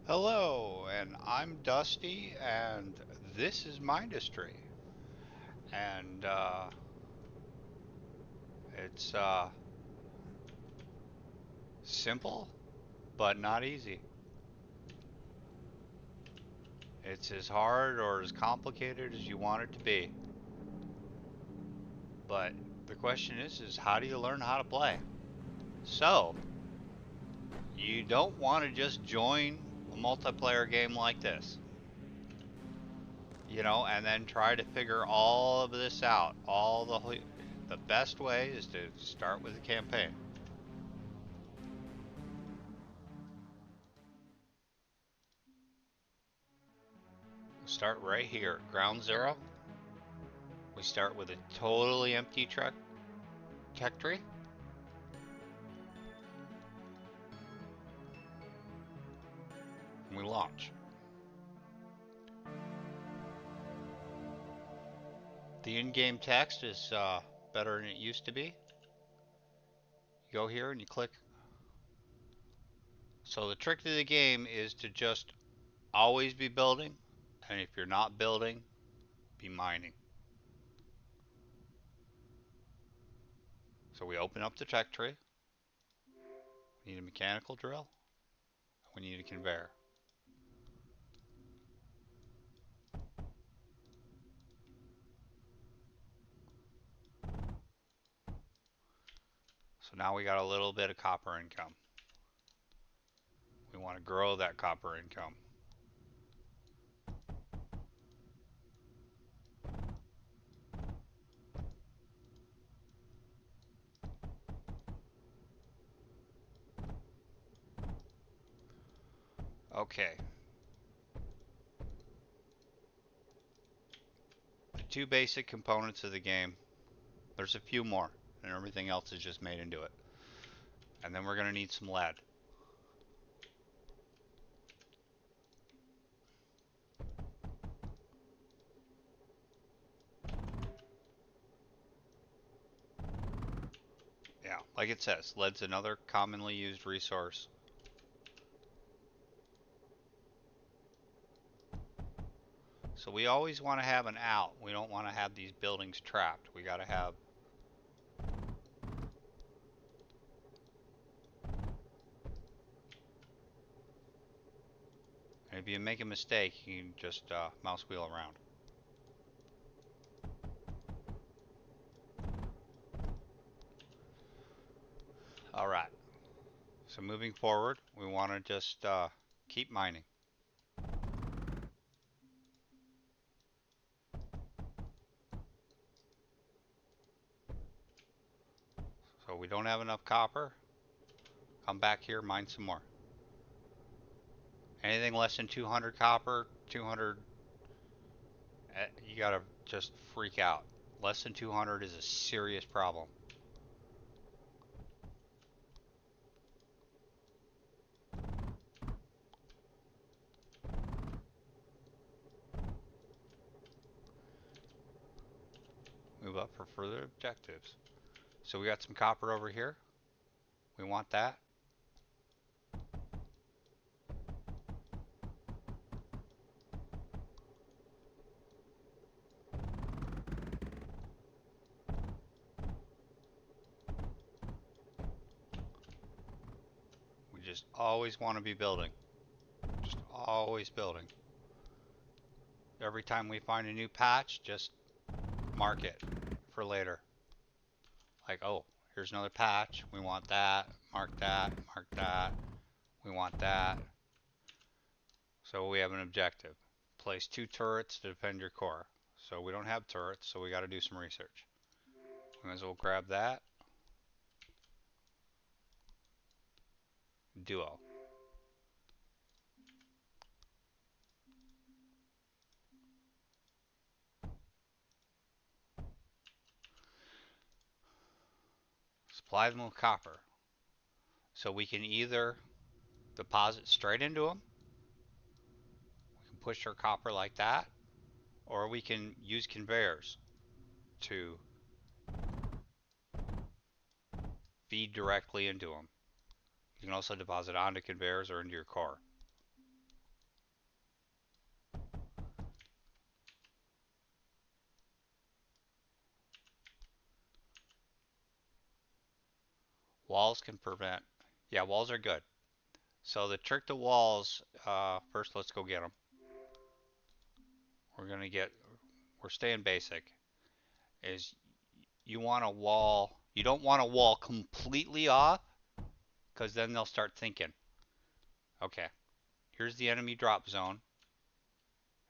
Hello, and I'm Dusty, and this is Mindustry. And it's simple, but not easy. It's as hard or as complicated as you want it to be. But the question is how do you learn how to play? So, you don't want to just join a multiplayer game like this, and then try to figure all of this out. The best way is to start with a campaign. Start right here, ground zero. We start with a totally empty tech tree. And we launch. The in-game text is better than it used to be. You go here and you click. So the trick to the game is to just always be building, and if you're not building, be mining. So we open up the tech tree. We need a mechanical drill. We need a conveyor. So now we got a little bit of copper income. We want to grow that copper income. Okay. The two basic components of the game. There's a few more, and everything else is just made into it. And then we're going to need some lead. Yeah, like it says, lead's another commonly used resource. So we always want to have an out. We don't want to have these buildings trapped. We got to have... And if you make a mistake, you can just mouse wheel around. Alright, so moving forward, we want to just keep mining. So we don't have enough copper. Come back here, mine some more. Anything less than 200 copper, 200, you gotta just freak out. Less than 200 is a serious problem. Move up for further objectives. So we got some copper over here. We want that. We just always want to be building. Just always building. Every time we find a new patch, just mark it for later. Like, oh, here's another patch. We want that. Mark that. Mark that. We want that. So we have an objective. Place 2 turrets to defend your core. So we don't have turrets, so we got to do some research. We might as well grab that. Duo. Supply them with copper. So we can either deposit straight into them. We can push our copper like that. Or we can use conveyors to feed directly into them. You can also deposit onto conveyors or into your car. walls can prevent. Yeah, walls are good. So the trick to walls, first let's go get them. We're staying basic. Is you want a wall, you don't want a wall completely off, because then they'll start thinking. Okay, here's the enemy drop zone.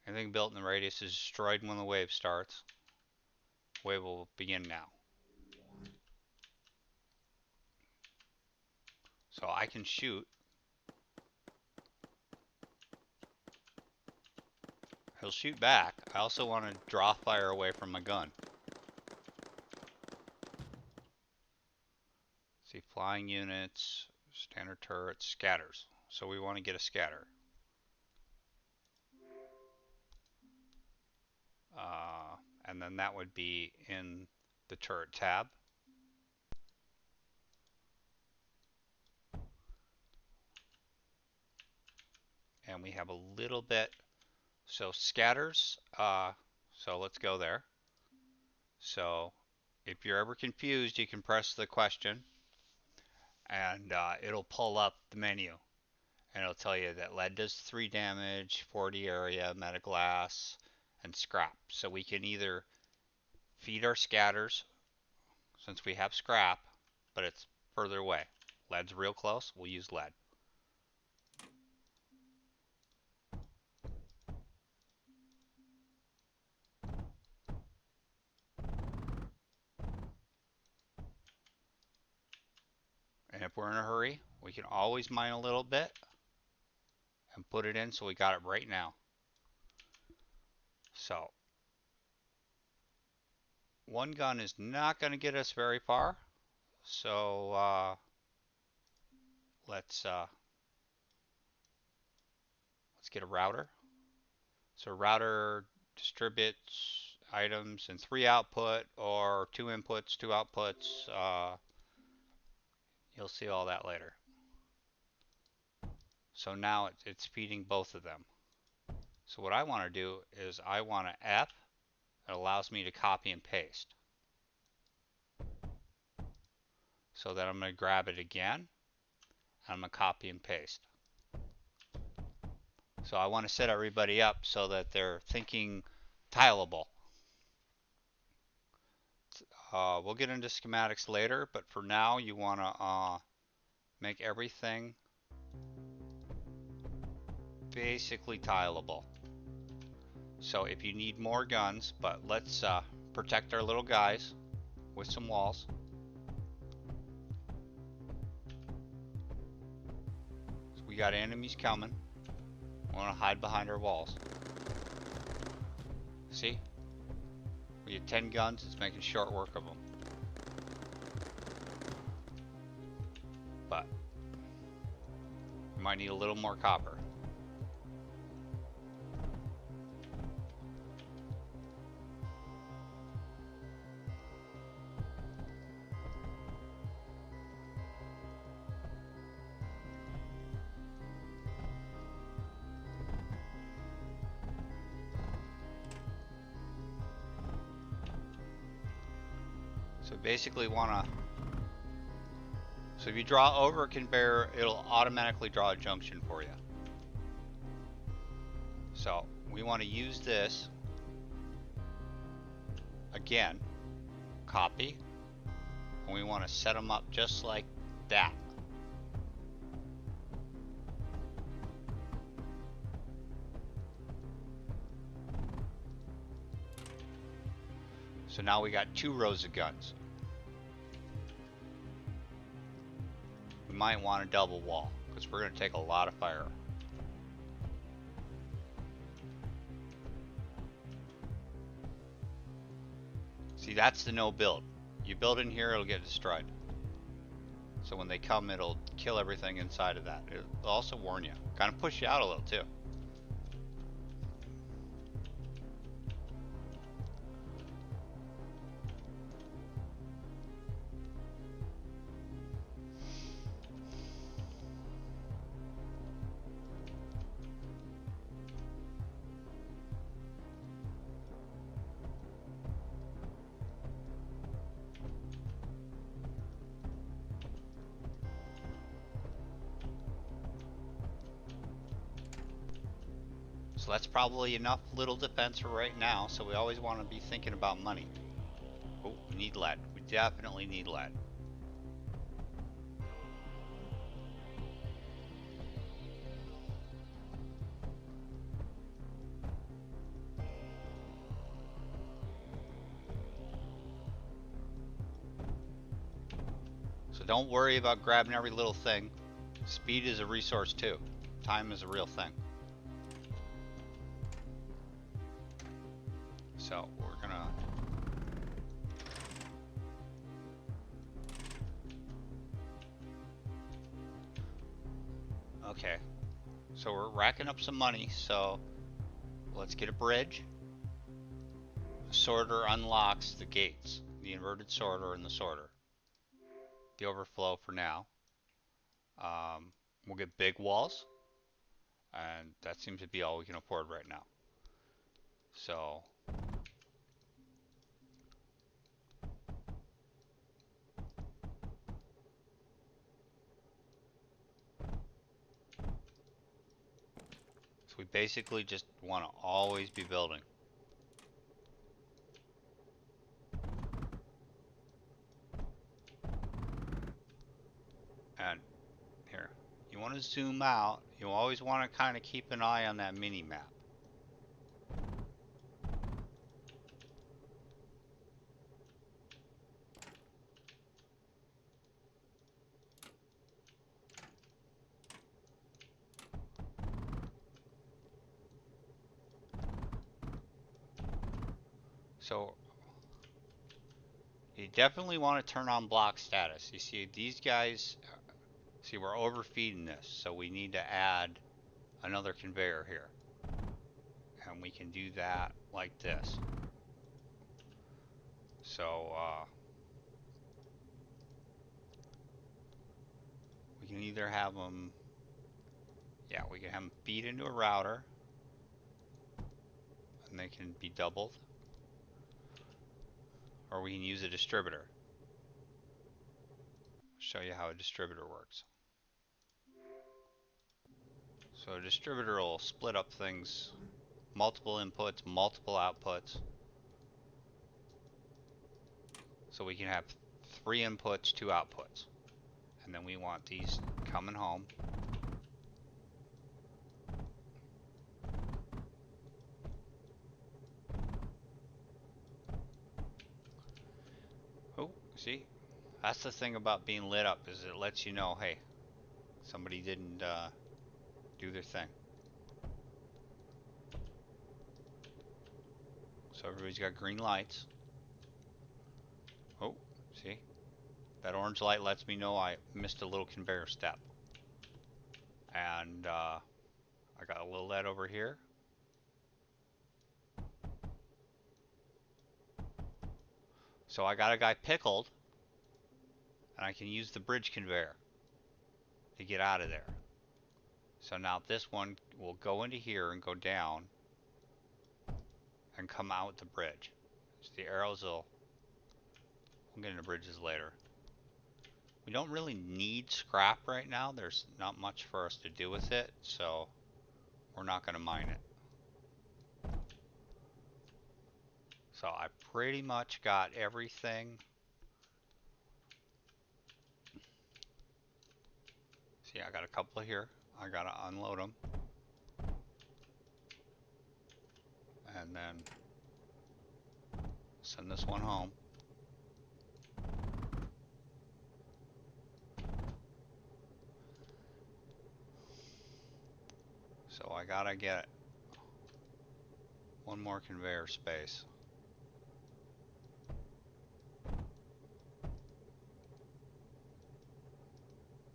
Anything built in the radius is destroyed when the wave starts. Wave will begin now. So I can shoot. He'll shoot back. I also want to draw fire away from my gun. See, flying units, standard turrets, scatters. So we want to get a scatter. And then that would be in the turret tab. And we have a little bit. So scatters, so let's go there. So if you're ever confused, you can press the question and it'll pull up the menu. And it'll tell you that lead does 3 damage, 40 area, metaglass, and scrap. So we can either feed our scatters, since we have scrap, but it's further away. Lead's real close, we'll use lead. And if we're in a hurry, we can always mine a little bit and put it in so we got it right now. So, one gun is not going to get us very far. So, let's get a router. So router distributes items in 3 output or 2 inputs, 2 outputs. You'll see all that later. So now it's feeding both of them. So what I want to do is I want to F. It allows me to copy and paste. So then I'm going to grab it again. I'm going to copy and paste. So I want to set everybody up so that they're thinking tileable. We'll get into schematics later, but for now you want to make everything basically tileable. So if you need more guns, but let's protect our little guys with some walls. So we got enemies coming. We want to hide behind our walls. See? We have 10 guns, it's making short work of them. But we might need a little more copper. So basically so if you draw over a conveyor, it'll automatically draw a junction for you. So we want to use this again, copy, and we want to set them up just like that. So now we got 2 rows of guns. We might want a double wall because we're going to take a lot of fire. See, that's the no build. You build in here, it'll get destroyed. So when they come, it'll kill everything inside of that. It'll also warn you. Kind of push you out a little too. So that's probably enough little defense for right now, so we always want to be thinking about money. Oh, we need lead. We definitely need lead. So don't worry about grabbing every little thing. Speed is a resource too. Time is a real thing. So we're gonna... Okay. So we're racking up some money, so let's get a bridge. The sorter unlocks the gates. The inverted sorter and the sorter. The overflow for now. We'll get big walls. And that seems to be all we can afford right now. So we basically just want to always be building. And here, you want to zoom out. You always want to kind of keep an eye on that mini map. So you definitely want to turn on block status. You see these guys, see we're overfeeding this, so we need to add another conveyor here. And we can do that like this. So we can either have them, yeah, we can have them feed into a router, and they can be doubled, or we can use a distributor. Show you how a distributor works. So a distributor will split up things, multiple inputs, multiple outputs. So we can have 3 inputs, 2 outputs. And then we want these coming home. Oh, see? That's the thing about being lit up, is it lets you know, hey, somebody didn't do their thing. So everybody's got green lights. Oh, see? That orange light lets me know I missed a little conveyor step. And I got a little lead over here. So I got a guy pickled, and I can use the bridge conveyor to get out of there. So now this one will go into here and go down and come out the bridge. So the arrows will... We'll get into bridges later. We don't really need scrap right now. There's not much for us to do with it, so we're not going to mine it. So I pretty much got everything. See, I got a couple here. I got to unload them. And then send this one home. So I gotta get one more conveyor space.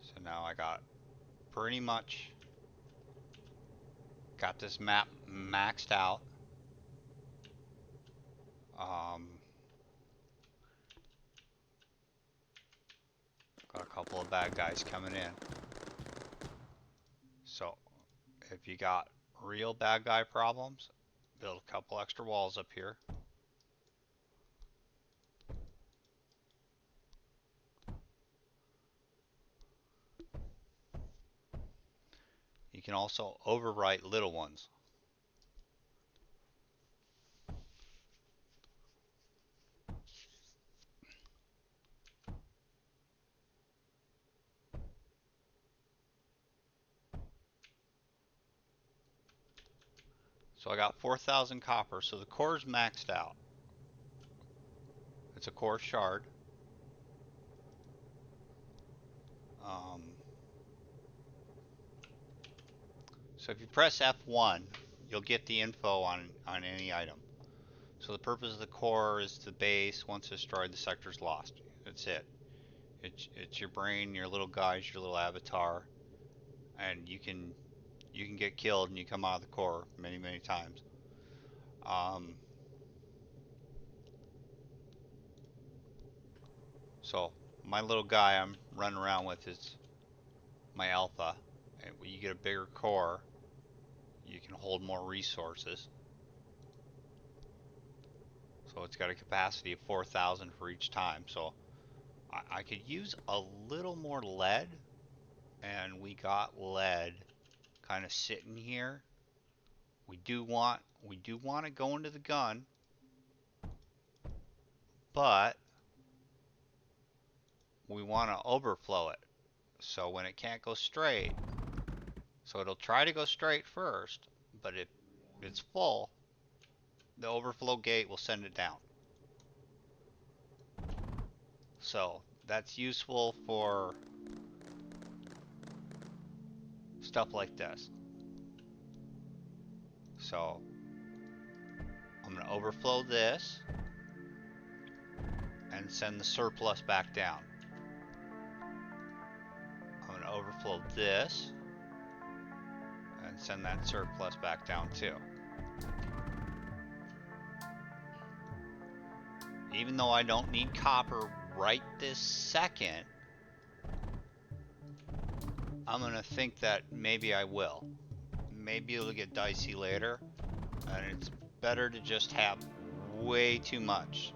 So now I got pretty much got this map maxed out. Got a couple of bad guys coming in. So if you got real bad guy problems, build a couple extra walls up here. You can also overwrite little ones. So I got 4,000 copper, so the core's maxed out. It's a core shard. So if you press F1, you'll get the info on any item. So the purpose of the core is the base. Once destroyed, the sector's lost. That's it. It's your brain, your little guys, your little avatar, and you can get killed and you come out of the core many times. So my little guy I'm running around with is my alpha, and when you get a bigger core, you can hold more resources. So it's got a capacity of 4,000 for each time. So I could use a little more lead, and we got lead kind of sitting here. We do want to go into the gun, but we want to overflow it. So when it can't go straight, so it'll try to go straight first, but if it's full, the overflow gate will send it down. So that's useful for stuff like this. So I'm going to overflow this and send the surplus back down. I'm going to overflow this and send that surplus back down too. Even though I don't need copper right this second, I'm going to think that maybe I will. Maybe it'll get dicey later, and it's better to just have way too much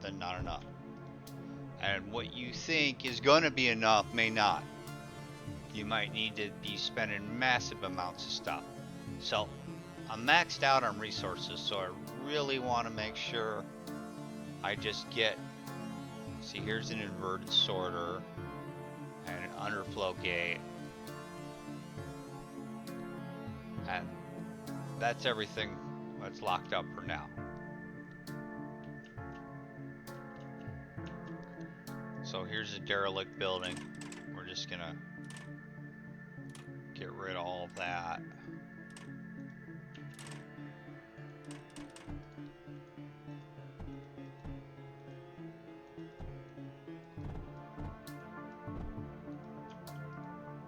than not enough. And what you think is going to be enough may not. You might need to be spending massive amounts of stuff. So I'm maxed out on resources, so I really want to make sure I just get, see, here's an inverted sorter and an underflow gate, and that's everything that's locked up for now. So here's a derelict building. We're just gonna get rid of all of that.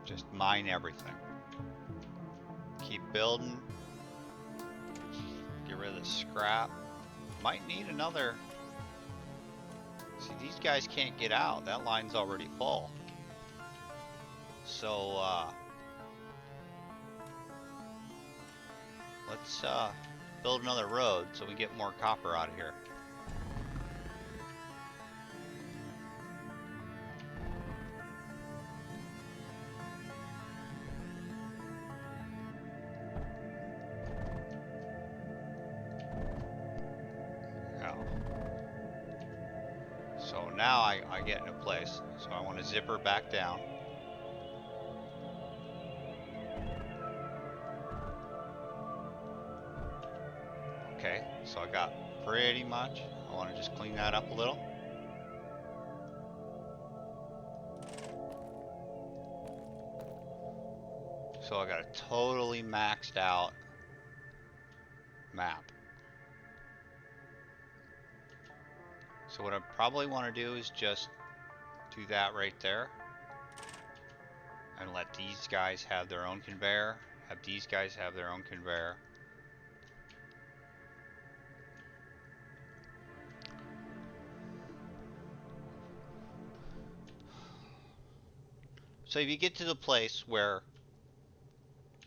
Just mine everything. Keep building. Get rid of the scrap. Might need another. See, these guys can't get out. That line's already full. So, let's build another road so we get more copper out of here. So now I get in a place. So I want to zipper back down. Okay, so I got pretty much. I want to just clean that up a little. So I got a totally maxed out map. So what I probably want to do is just do that right there. And let these guys have their own conveyor. Have these guys have their own conveyor. So if you get to the place where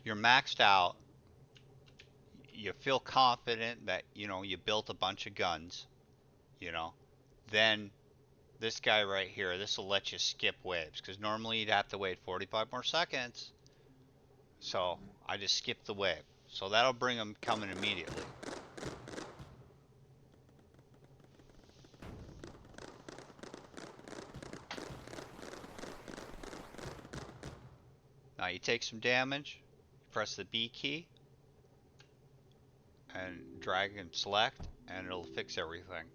you're maxed out, you feel confident that, you know, you built a bunch of guns, you know, then this guy right here, this will let you skip waves, because normally you'd have to wait 45 more seconds. So I just skipped the wave. So that'll bring them coming immediately. Now you take some damage, press the B key, and drag and select, and it'll fix everything.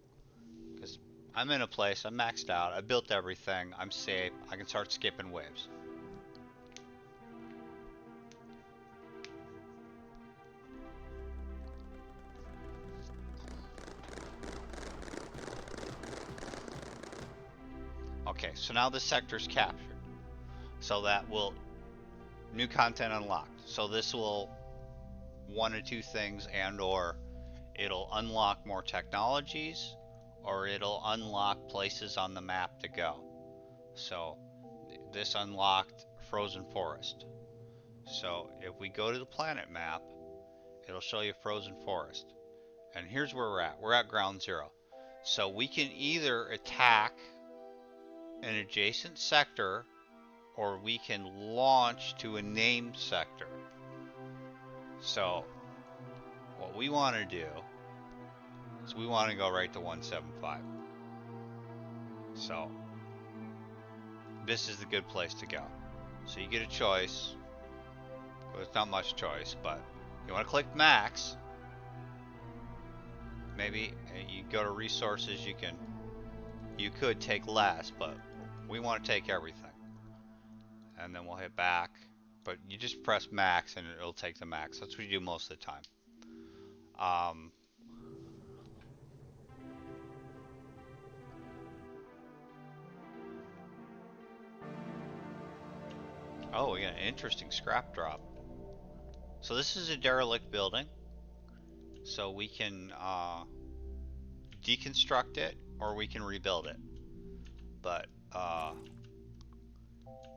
Because I'm in a place, I'm maxed out, I built everything, I'm safe, I can start skipping waves. Okay, so now this sector's captured. So that will, new content unlocked. So this will, one of two things, and or it'll unlock more technologies, or it'll unlock places on the map to go. So this unlocked frozen forest. So if we go to the planet map, it'll show you frozen forest. And here's where we're at. We're at ground zero. So we can either attack an adjacent sector, or we can launch to a named sector. So what we want to do is we want to go right to 175. So this is the good place to go. So you get a choice. Well, it's not much choice, but you want to click max. Maybe you go to resources, you could take less, but we want to take everything. And then we'll hit back, but you just press max and it'll take the max. That's what you do most of the time. Oh, we got an interesting scrap drop. So this is a derelict building. So we can deconstruct it or we can rebuild it. But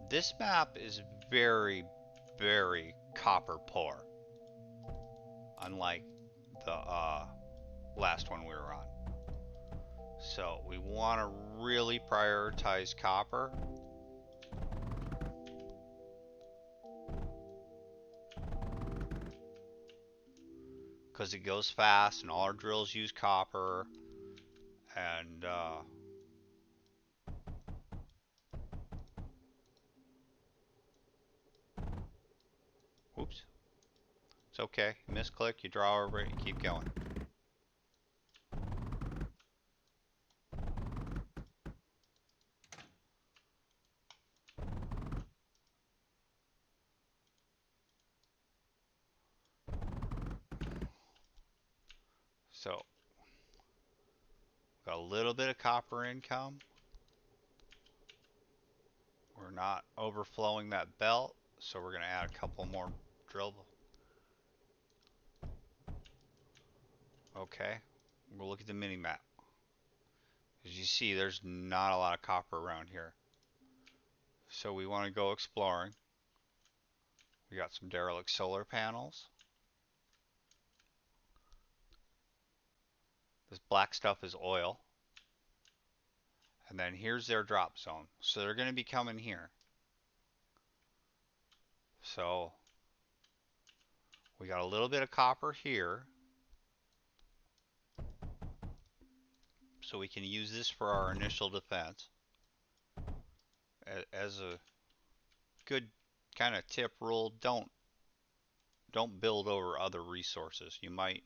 this map is very, very copper poor. Unlike the last one we were on. So we want to really prioritize copper. Because it goes fast and all our drills use copper. And whoops. It's okay. You misclick, you draw over it, you keep going. So, got a little bit of copper income. We're not overflowing that belt, so we're going to add a couple more drill. Okay, we'll look at the mini map. As you see, there's not a lot of copper around here. So we want to go exploring. We got some derelict solar panels. This black stuff is oil. And then here's their drop zone. So they're going to be coming here. So we got a little bit of copper here. So we can use this for our initial defense. As a good kind of tip rule, don't build over other resources. You might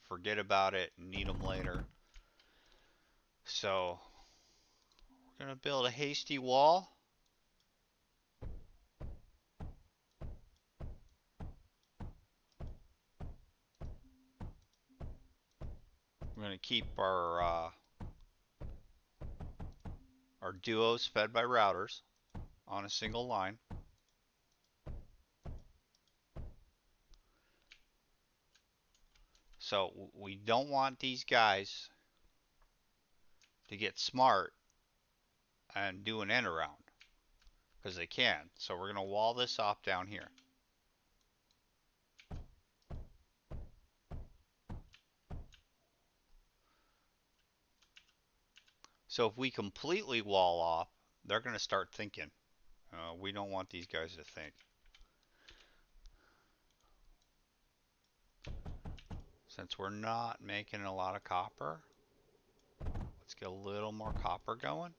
forget about it and need them later. So we're going to build a hasty wall. We're going to keep our duos fed by routers on a single line. So we don't want these guys to get smart and do an end around, because they can. So we're going to wall this off down here. So if we completely wall off, they're going to start thinking. We don't want these guys to think. Since we're not making a lot of copper, let's get a little more copper going.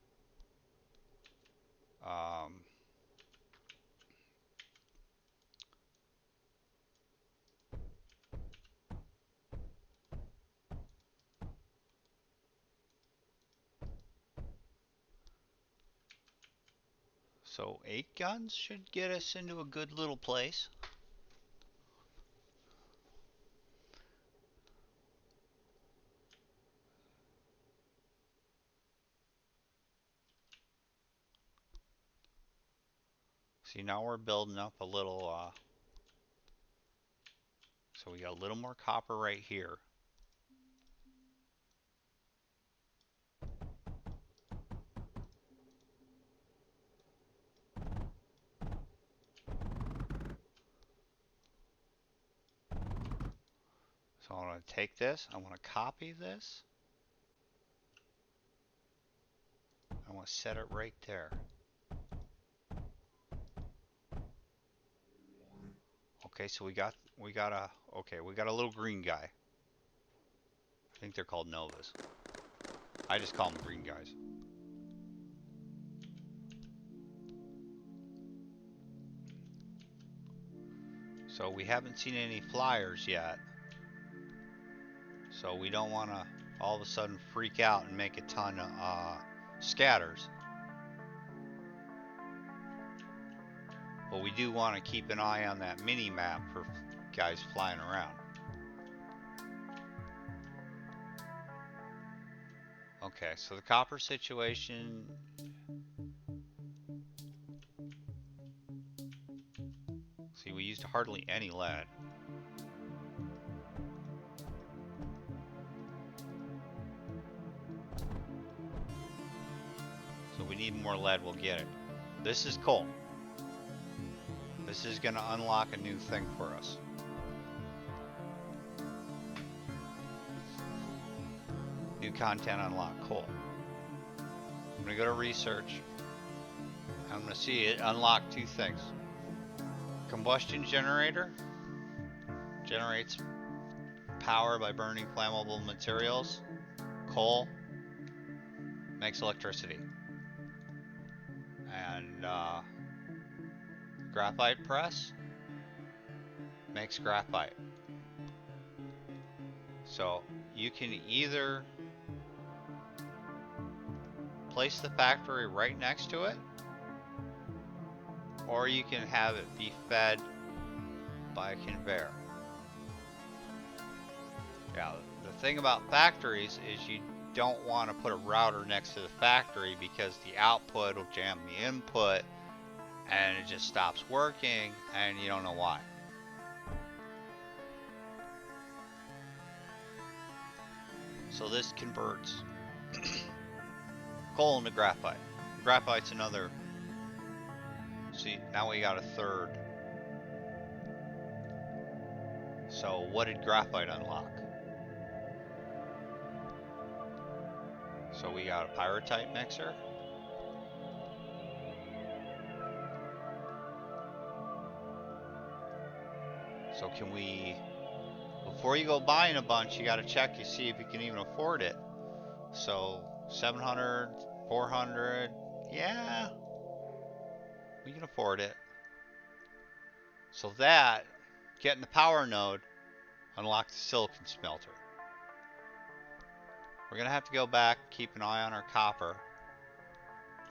So 8 guns should get us into a good little place. See, now we're building up a little, so we got a little more copper right here. So I want to take this, I want to copy this. I want to set it right there. Okay, so we got a little green guy. I think they're called Novas. I just call them green guys. So we haven't seen any flyers yet. So we don't want to all of a sudden freak out and make a ton of scatters. But we do want to keep an eye on that mini map for guys flying around. Okay, so the copper situation. See, we used hardly any lead. So we need more lead, we'll get it. This is coal. This is going to unlock a new thing for us. New content unlock, cool. I'm going to go to research. I'm going to see it unlock 2 things. Combustion generator generates power by burning flammable materials. Coal makes electricity. And graphite press makes graphite. So you can either place the factory right next to it, or you can have it be fed by a conveyor. Yeah, the thing about factories is you don't want to put a router next to the factory because the output will jam the input and it just stops working and you don't know why. So this converts coal into graphite. Graphite's another. See, now we got a third. So what did graphite unlock? So we got a pyrrhotite mixer. So can we, before you go buying a bunch, you got to check, you see if you can even afford it. So 700, 400, yeah, we can afford it. So that, getting the power node, unlock the silicon smelter. We're going to have to go back, keep an eye on our copper.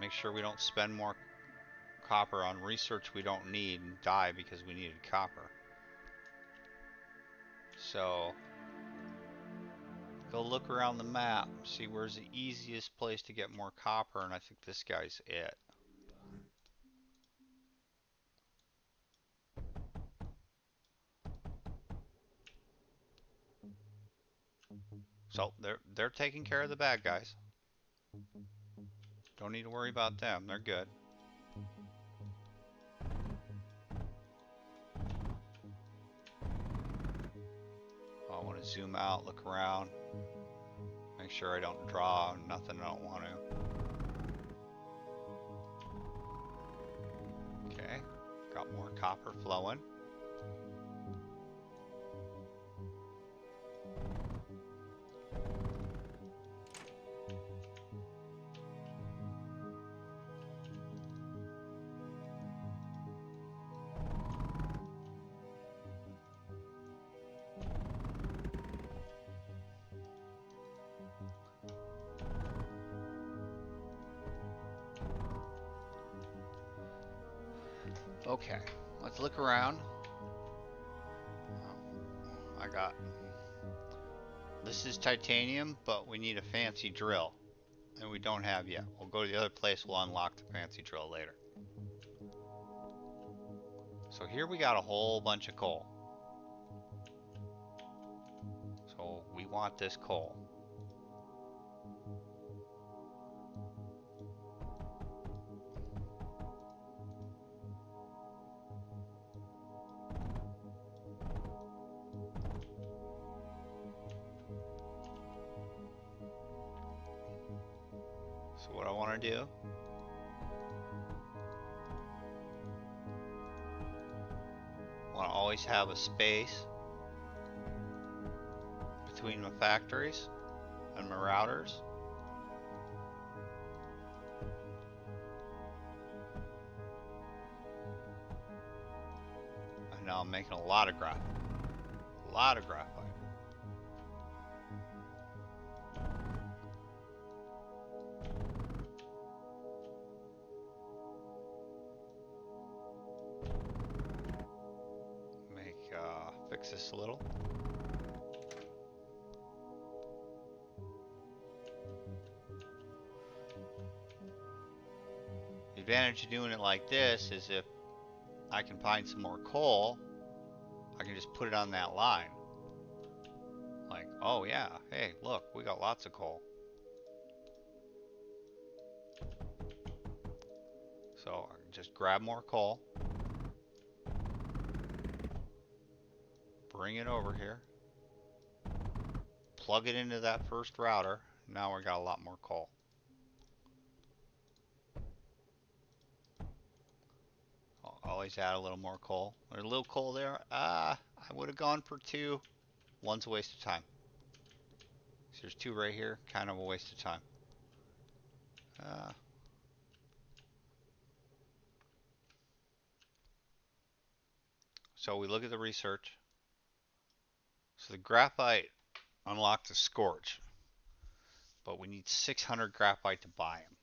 Make sure we don't spend more copper on research we don't need and die because we needed copper. So, go look around the map, see where's the easiest place to get more copper, and I think this guy's it. So, they're taking care of the bad guys. Don't need to worry about them, they're good. I want to zoom out, look around, make sure I don't draw nothing I don't want to. Okay, got more copper flowing. Okay, let's look around. I got... This is titanium, but we need a fancy drill. And we don't have yet. We'll go to the other place, we'll unlock the fancy drill later. So here we got a whole bunch of coal. So we want this coal. So what I want to do, I want to always have a space between my factories and my routers. And now I'm making a lot of graphite. A lot of graphite. Fix this a little. The advantage of doing it like this is if I can find some more coal, I can just put it on that line. Like, oh yeah, hey, look, we got lots of coal. So I can just grab more coal, bring it over here, plug it into that first router. Now we got a lot more coal. I'll always add a little more coal. There's a little coal there. I would have gone for 2. One's a waste of time. So there's 2 right here. Kind of a waste of time. So we look at the research. So the graphite unlocked the scorch, but we need 600 graphite to buy them.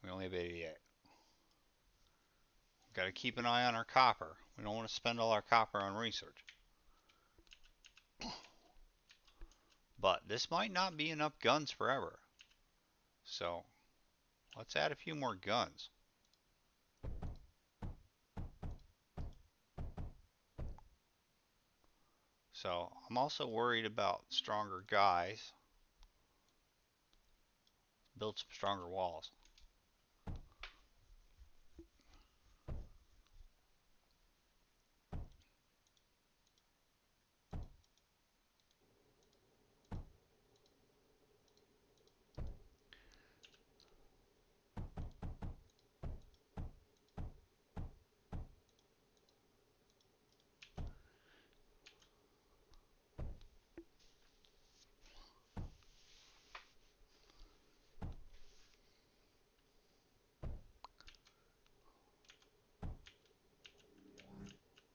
We only have 88. Got to keep an eye on our copper. We don't want to spend all our copper on research. But this might not be enough guns forever. So let's add a few more guns. So I'm also worried about stronger guys. Build some stronger walls.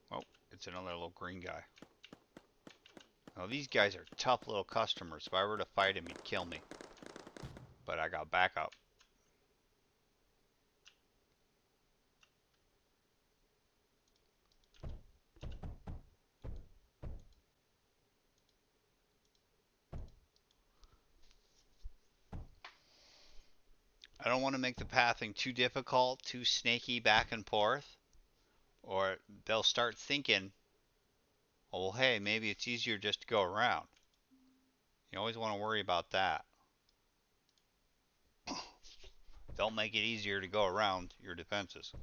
Oh, it's another little green guy. Now these guys are tough little customers. If I were to fight him, he'd kill me. But I got backup. I don't want to make the pathing too difficult, too snaky back and forth, or they'll start thinking, oh, well, hey, maybe it's easier just to go around. You always want to worry about that. They'll make it easier to go around your defenses.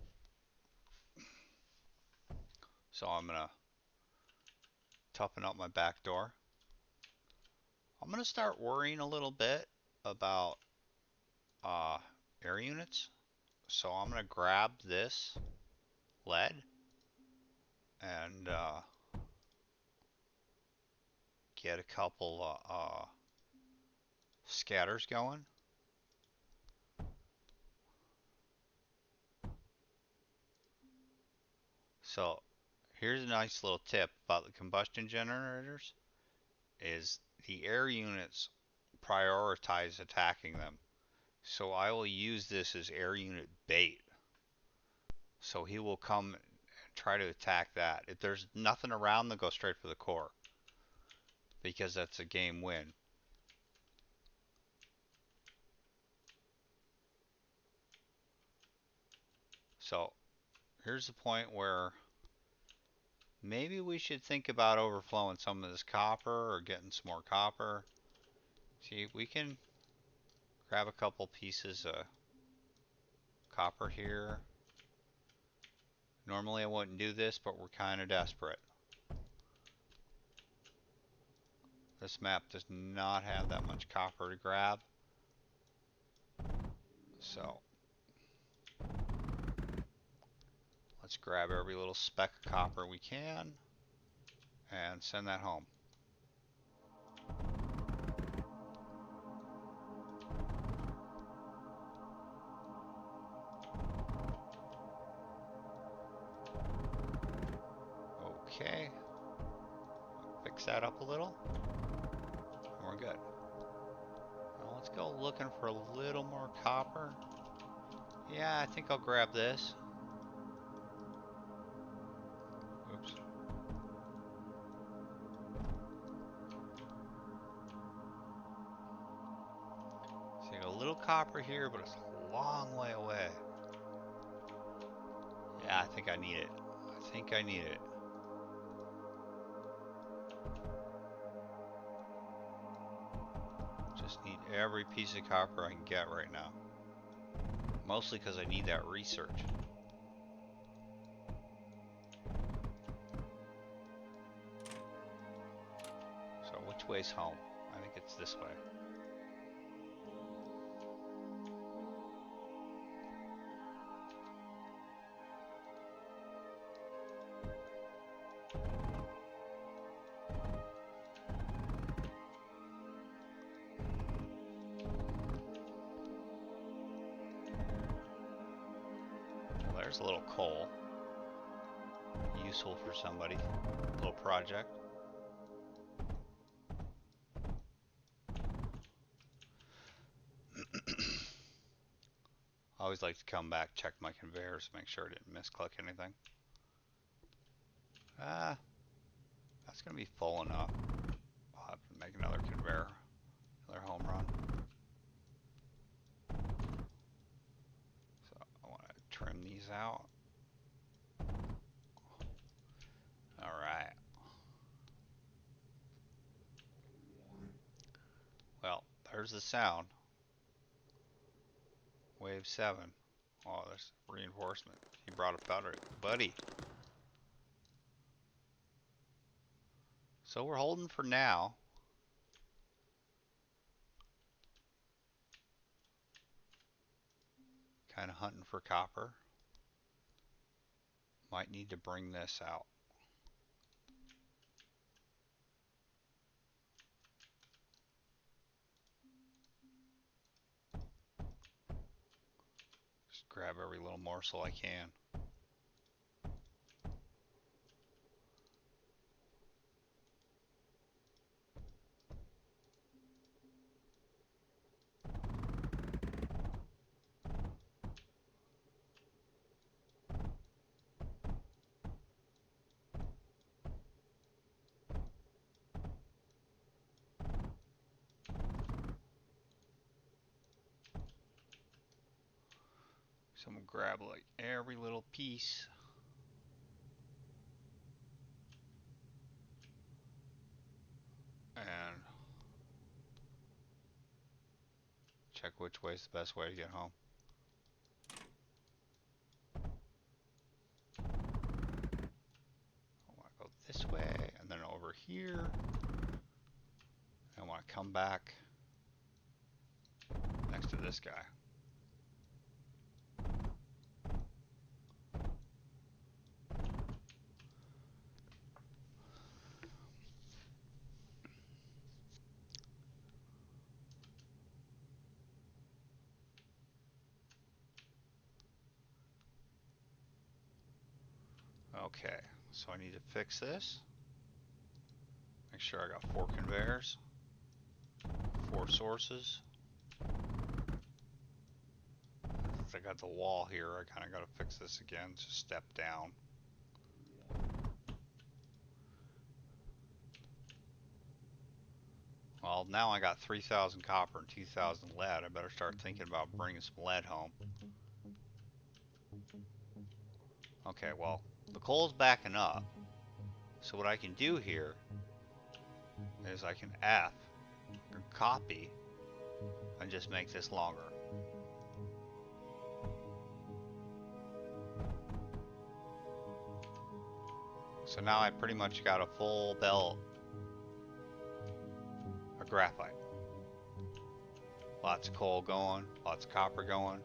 So I'm going to toughen up my back door. I'm going to start worrying a little bit about air units. So I'm going to grab this lead and get a couple scatters going. So here's a nice little tip about the combustion generators is the air units prioritize attacking them. So I will use this as air unit bait. So he will come and try to attack that. If there's nothing around, they'll go straight for the core, because that's a game win. So here's the point where maybe we should think about overflowing some of this copper or getting some more copper. See, we can grab a couple pieces of copper here. Normally I wouldn't do this, but we're kind of desperate. This map does not have that much copper to grab. So let's grab every little speck of copper we can and send that home. Okay, fix that up a little, and we're good. Now let's go looking for a little more copper. Yeah, I think I'll grab this. Oops. See, a little copper here, but it's a long way away. Yeah, I think I need it. I think I need it. Just need every piece of copper I can get right now. Mostly because I need that research. So which way's home? I think it's this way. Well, there's a little coal. Useful for somebody. A little project. I always like to come back, check my conveyors, make sure I didn't misclick anything. That's going to be full enough. I'll have to make another conveyor, another home run. So I want to trim these out. Alright. Well, there's the sound. Wave 7. Oh, there's reinforcement. He brought a buddy. So we're holding for now. Kind of hunting for copper. Might need to bring this out. Just grab every little morsel I can. So I'm gonna grab like every little piece. And check which way is the best way to get home. I want to go this way and then over here. I want to come back next to this guy. Okay, so I need to fix this. Make sure I got 4 conveyors, 4 sources. I got the wall here. I kind of got to fix this again. Just step down. Well, now I got 3,000 copper and 2,000 lead. I better start thinking about bringing some lead home. Okay, well, the coal's backing up. So what I can do here is I can F or copy and just make this longer. So now I pretty much got a full belt of graphite. Lots of coal going, lots of copper going.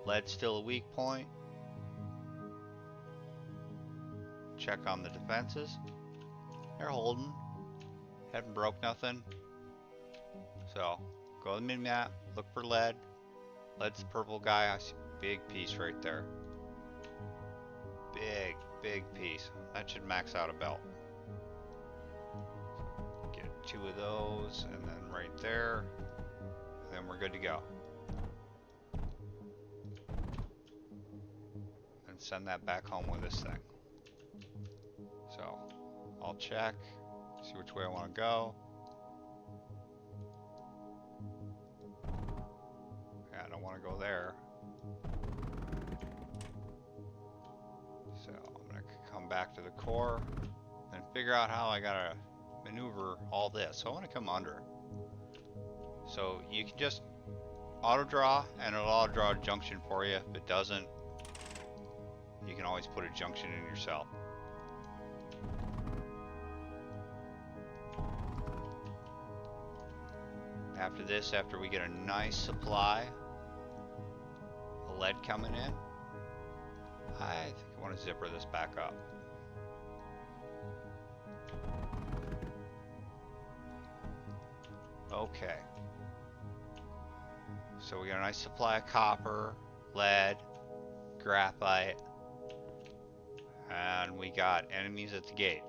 Lead's still a weak point. Check on the defenses. They're holding. Haven't broke nothing. So, go to the mini-map, look for lead. Lead's the purple guy. I see a big piece right there. Big, big piece. That should max out a belt. Get 2 of those, and then right there. And then we're good to go. And send that back home with this thing. So, I'll check, see which way I want to go. Yeah, I don't want to go there. So, I'm going to come back to the core and figure out how I got to maneuver all this. So, I want to come under. So, you can just auto draw, and it'll auto draw a junction for you. If it doesn't, you can always put a junction in yourself. After this, after we get a nice supply of lead coming in, I think I want to zipper this back up. Okay. So we got a nice supply of copper, lead, graphite, and we got enemies at the gate.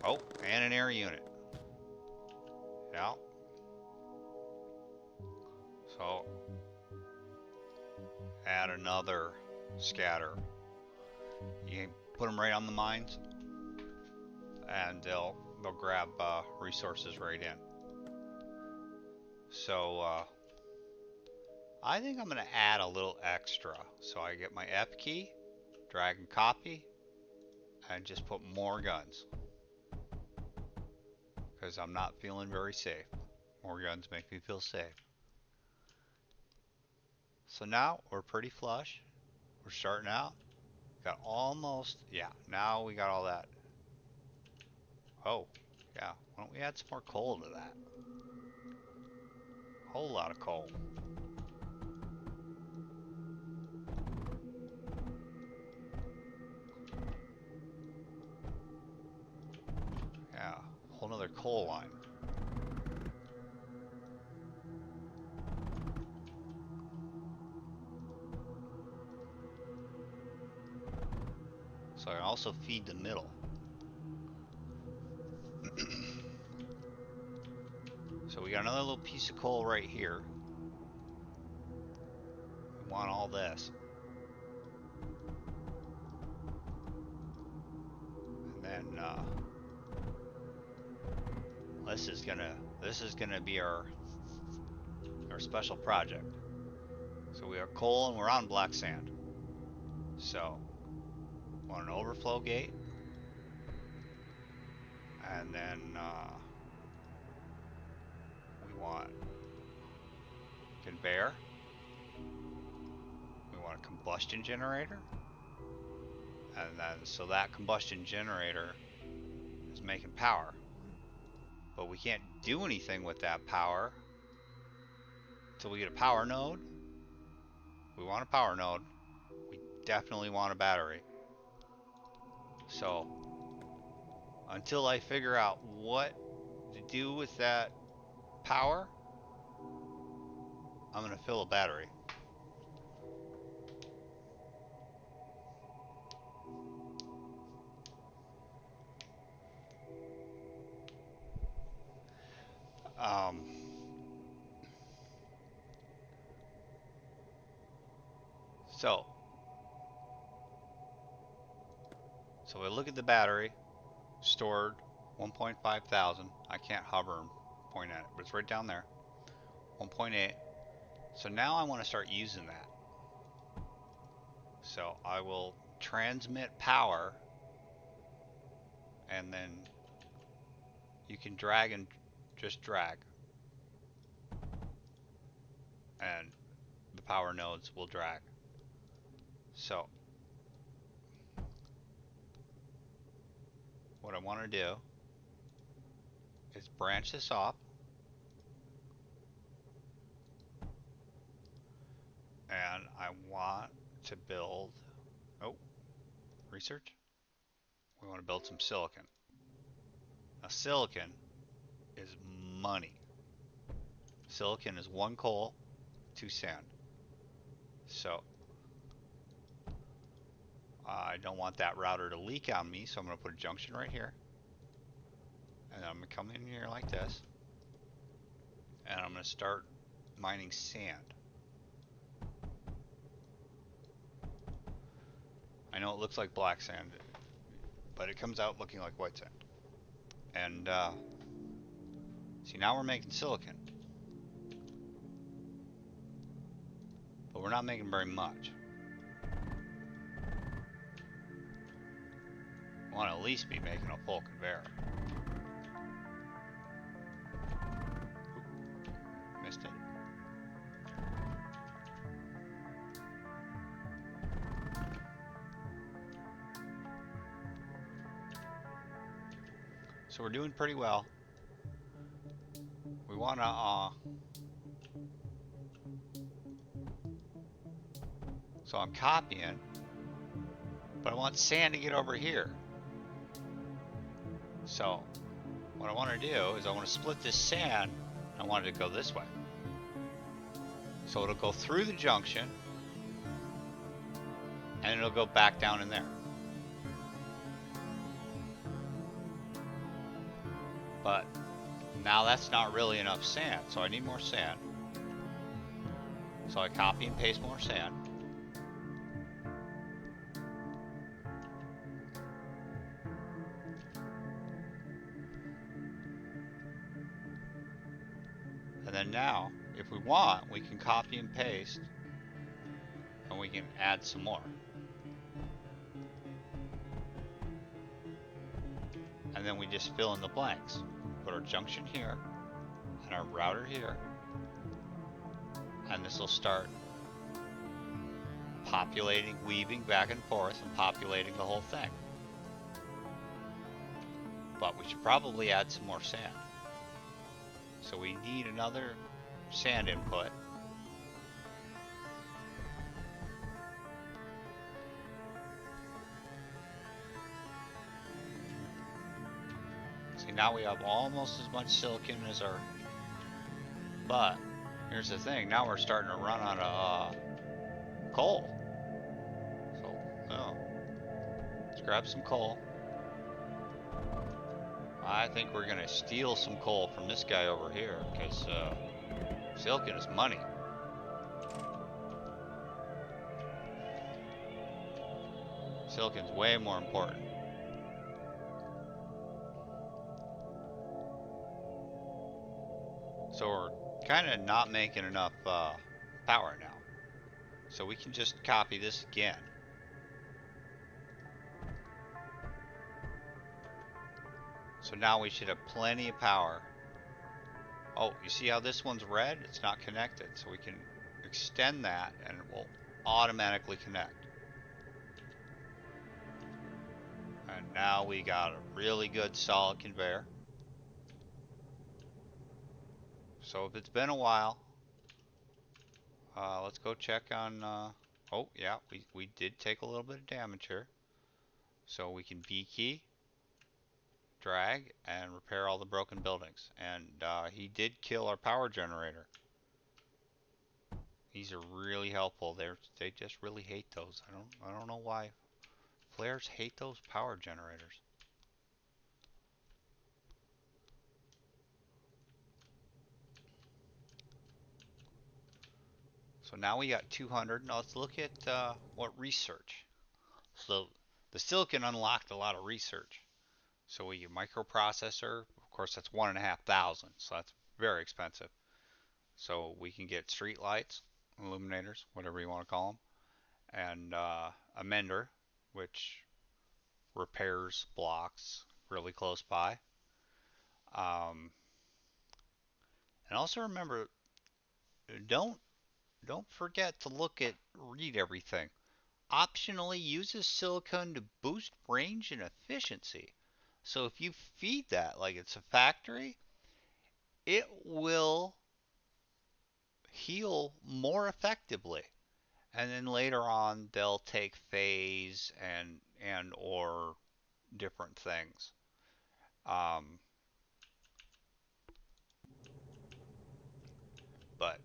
Oh, and an air unit. Yeah. So, add another scatter. You can put them right on the mines, and they'll grab resources right in. So, I think I'm going to add a little extra. So I get my F key, drag and copy, and just put more guns. Because I'm not feeling very safe. More guns make me feel safe. So now we're pretty flush. We're starting out. Got almost, yeah, now we got all that. Oh, yeah, why don't we add some more coal to that? Whole lot of coal. Yeah, whole nother coal line. So I can also feed the middle. So we got another little piece of coal right here. We want all this. And then this is gonna be our special project. So we have coal and we're on black sand. So want an overflow gate, and then we want conveyor. We want a combustion generator, and then so that combustion generator is making power. But we can't do anything with that power until we get a power node. We want a power node. We definitely want a battery. So until I figure out what to do with that power, I'm gonna fill a battery. Um, So, so we look at the battery, stored 1.5 thousand. I can't hover and point at it, but it's right down there. 1.8. So now I want to start using that. So I will transmit power, and then you can drag and just drag, and the power nodes will drag. So what I want to do is branch this off, and I want to build, oh, research. We want to build some silicon. Now silicon is money. Silicon is 1 coal, 2 sand. So I don't want that router to leak on me, so I'm going to put a junction right here. And I'm going to come in here like this. And I'm going to start mining sand. I know it looks like black sand, but it comes out looking like white sand. And see, now we're making silicon. But we're not making very much. We want to at least be making a full conveyor. Oop, missed it. So we're doing pretty well. We want to, so I'm copying, but I want sand to get over here. So what I want to do is I want to split this sand. I want it to go this way. So it'll go through the junction, and it'll go back down in there. But now that's not really enough sand, so I need more sand. So I copy and paste more sand. And then now, if we want, we can copy and paste, and we can add some more. And then we just fill in the blanks. Put our junction here, and our router here, and this will start populating, weaving back and forth, and populating the whole thing. But we should probably add some more sand. So we need another sand input. See, now we have almost as much silicon as our... But here's the thing, now we're starting to run out of coal. So, let's grab some coal. I think we're going to steal some coal from this guy over here, because silicon is money. Silicon's way more important. So we're kind of not making enough power now. So we can just copy this again. So now we should have plenty of power. Oh, you see how this one's red? It's not connected. So we can extend that and it will automatically connect. And now we got a really good solid conveyor. So if it's been a while, let's go check on, oh yeah, we did take a little bit of damage here. So we can B key, drag, and repair all the broken buildings. And he did kill our power generator. These are really helpful. They just really hate those. I don't know why flares hate those power generators. So now we got 200. Now let's look at what research. So the silicon unlocked a lot of research. So we get microprocessor. Of course, that's 1,500. So that's very expensive. So we can get street lights, illuminators, whatever you want to call them, and a mender, which repairs blocks really close by. Um, and also remember, don't don't forget to read everything. Optionally uses silicon to boost range and efficiency. So if you feed that like it's a factory, it will heal more effectively. And then later on they'll take phase and or different things. Um, but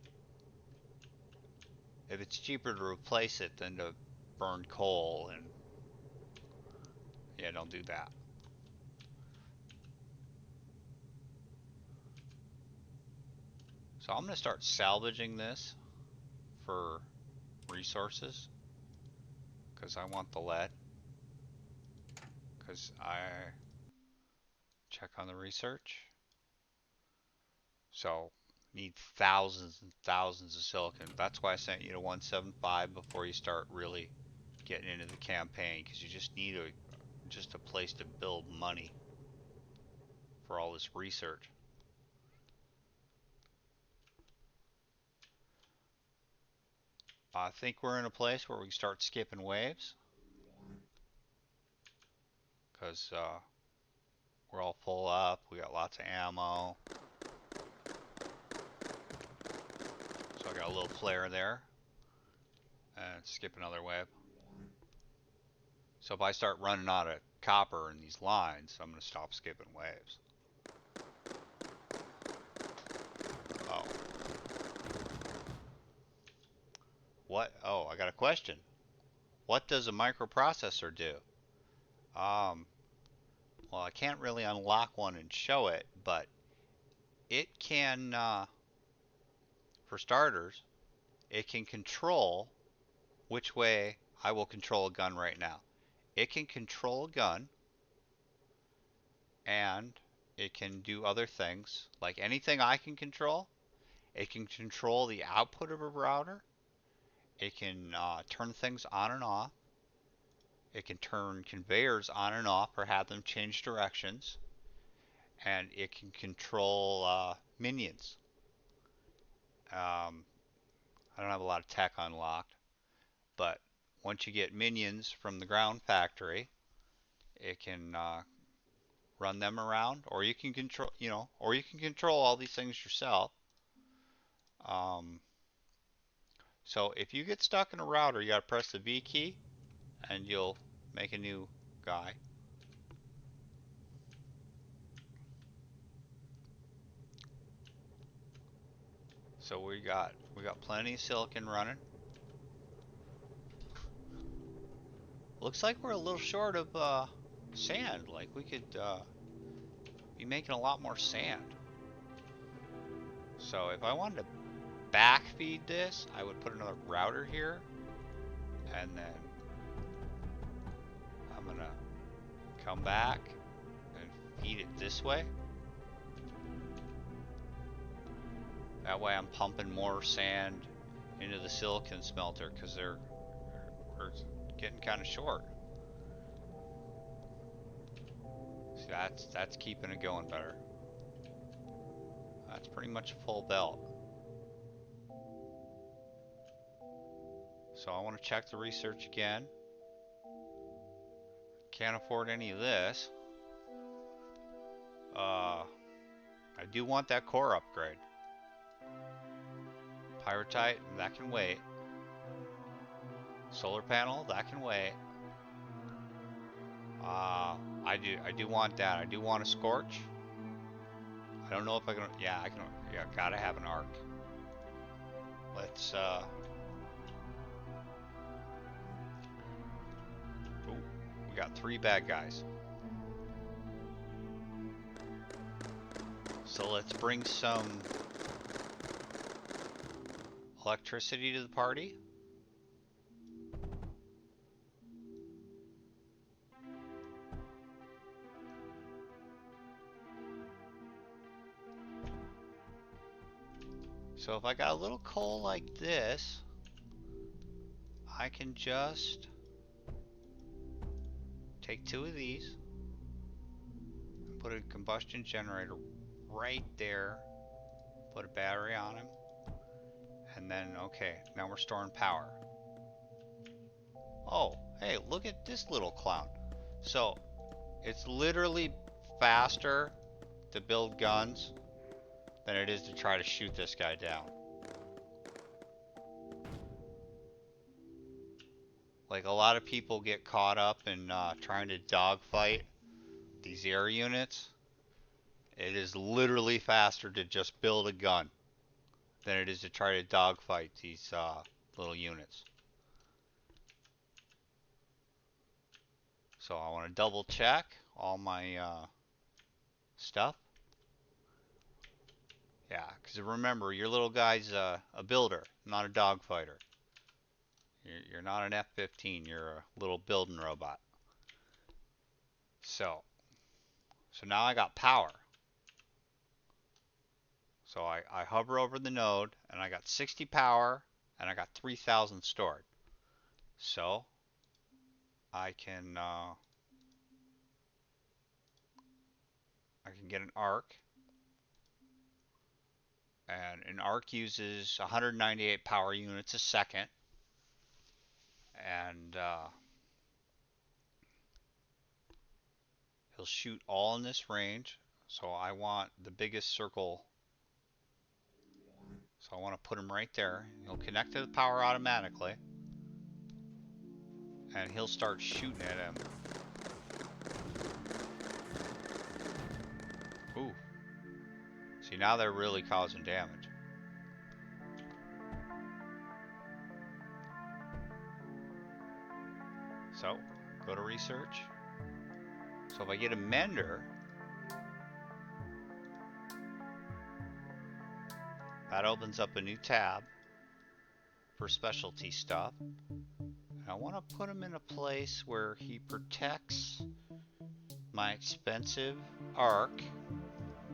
if it's cheaper to replace it than to burn coal, and yeah, don't do that. So I'm going to start salvaging this for resources because I want the lead, because I check on the research. So need thousands and thousands of silicon. That's why I sent you to 175 before you start really getting into the campaign, because you just need just a place to build money for all this research. I think we're in a place where we can start skipping waves, because we're all full up. We got lots of ammo. So I got a little flare there. And skip another wave. So if I start running out of copper in these lines, I'm going to stop skipping waves. Oh. What? Oh, I got a question. What does a microprocessor do? Well, I can't really unlock one and show it, but it can, for starters, it can control which way I will control a gun right now. It can control a gun, and it can do other things. Like anything I can control, it can control the output of a router. It can turn things on and off. It can turn conveyors on and off or have them change directions. And it can control minions. I don't have a lot of tech unlocked, but once you get minions from the ground factory, it can run them around, or you can control, or you can control all these things yourself. Um, so if you get stuck in a router, you gotta press the V key, and you'll make a new guy. So we got plenty of silicon running. Looks like we're a little short of sand. Like we could be making a lot more sand. So if I wanted to backfeed this, I would put another router here, and then I'm gonna come back and feed it this way. That way I'm pumping more sand into the silicon smelter, because we're getting kind of short. See, that's keeping it going better. That's pretty much a full belt. So I want to check the research again. Can't afford any of this. I do want that core upgrade. Pyrite, that can wait. Solar panel, that can wait. I do want that. I do want a scorch. I don't know if I can. Yeah, I can. Yeah, gotta have an arc. Let's. Ooh, we got 3 bad guys. So let's bring some electricity to the party. So if I got a little coal like this, I can just take 2 of these, put a combustion generator right there, put a battery on him, and then, okay, now we're storing power. Oh, hey, look at this little clown. So, it's literally faster to build guns than it is to try to shoot this guy down. Like, a lot of people get caught up in trying to dogfight these air units. It is literally faster to just build a gun than it is to try to dogfight these little units. So I want to double check all my stuff. Yeah, because remember, your little guy's a builder, not a dogfighter. You're not an F-15, you're a little building robot. So now I got power. So I hover over the node, and I got 60 power, and I got 3,000 stored. So I can get an arc, and an arc uses 198 power units a second, and he'll shoot all in this range. So I want the biggest circle. So I want to put him right there. He'll connect to the power automatically, and he'll start shooting at him. Ooh. See, now they're really causing damage. So, go to research. So if I get a mender, that opens up a new tab for specialty stuff. And I want to put him in a place where he protects my expensive arc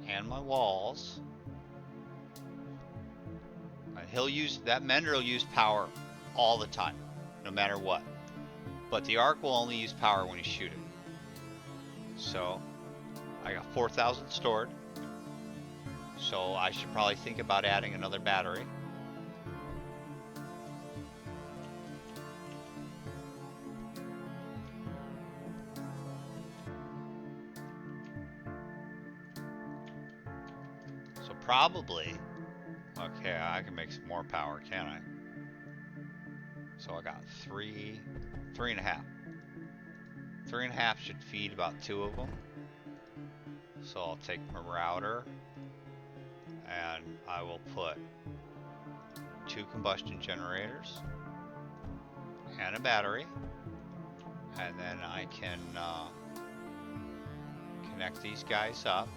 and my walls. And he'll use, that mender will use power all the time, no matter what. But the arc will only use power when he's shooting. So I got 4,000 stored. So I should probably think about adding another battery. So probably, okay, I can make some more power, can't I? So I got 3.5. 3.5 should feed about 2 of them. So I'll take my router and I will put 2 combustion generators and a battery, and then I can connect these guys up.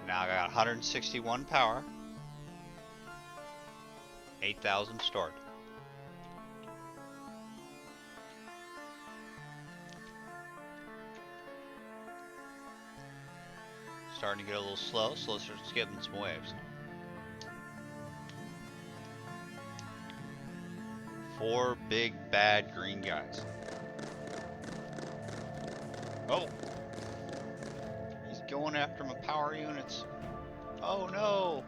Now I got 161 power, 8,000 stored. Starting to get a little slow, so let's start skipping some waves. 4 big bad green guys. Oh! He's going after my power units. Oh no!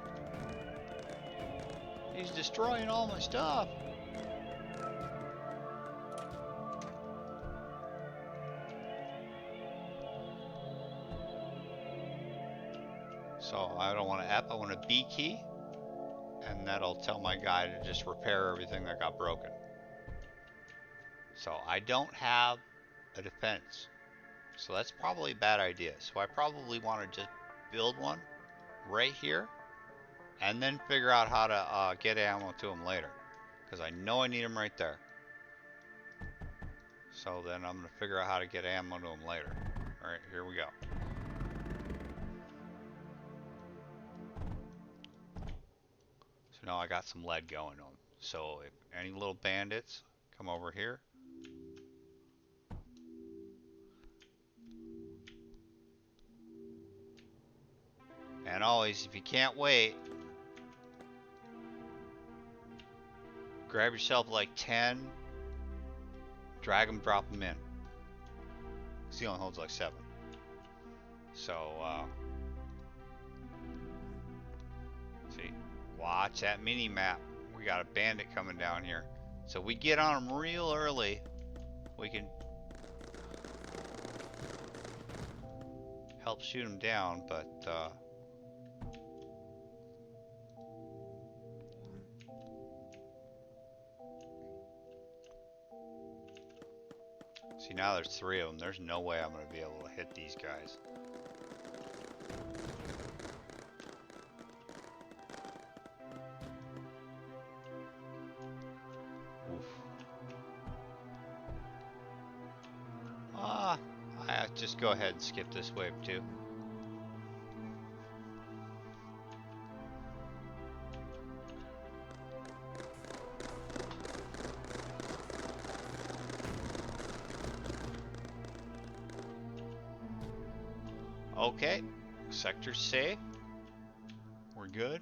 He's destroying all my stuff. So I don't want an F, I want a B key, and that'll tell my guy to just repair everything that got broken. So I don't have a defense, so that's probably a bad idea. So I probably want to just build one right here, and then figure out how to get ammo to him later, because I know I need him right there. So then I'm going to figure out how to get ammo to him later. Alright, here we go. No, I got some lead going on. So if any little bandits come over here. And always, if you can't wait, grab yourself like 10, drag them, drop them in. He only holds like 7. So, see, watch that mini map. We got a bandit coming down here. So we get on them real early. We can help shoot them down, but see, now there's 3 of them. There's no way I'm going to be able to hit these guys. I just go ahead and skip this wave too. Okay, sector's safe. We're good.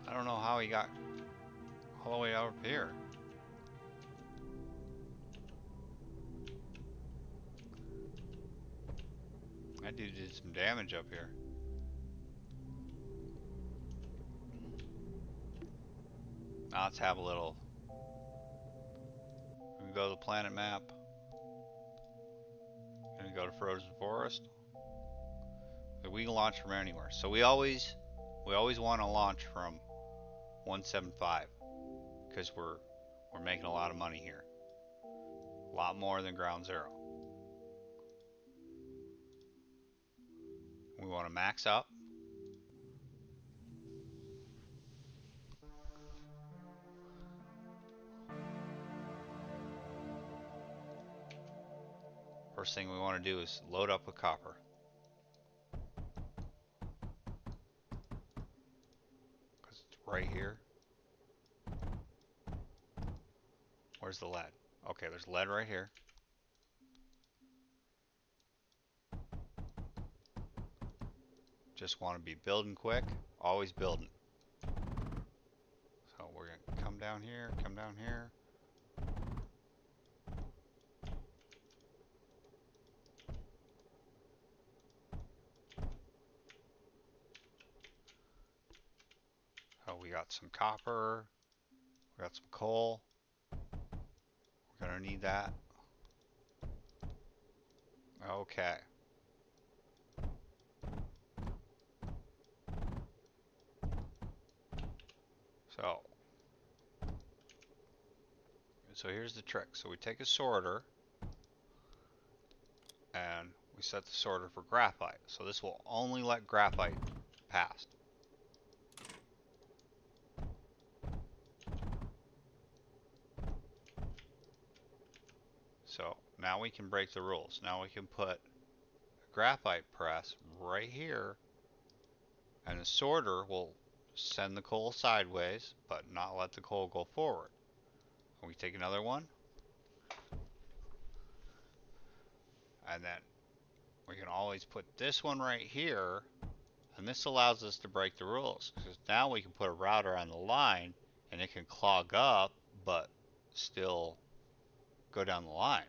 I don't know how he got all the way out up here. That dude did some damage up here. Now let's have a little. We can go to the planet map. And go to Frozen Forest. We can launch from anywhere. So we always want to launch from 175 because we're making a lot of money here. A lot more than ground zero. We want to max up. First thing we want to do is load up with copper. Because it's right here. Where's the lead? Okay, there's lead right here. Just want to be building quick. Always building. So we're going to come down here, come down here. Oh, we got some copper. We got some coal. We're going to need that. Okay. So here's the trick. So we take a sorter and we set the sorter for graphite. So this will only let graphite pass. So now we can break the rules. Now we can put a graphite press right here, and the sorter will send the coal sideways, but not let the coal go forward. And we take another one, and then we can always put this one right here, and this allows us to break the rules, because now we can put a router on the line, and it can clog up, but still go down the line.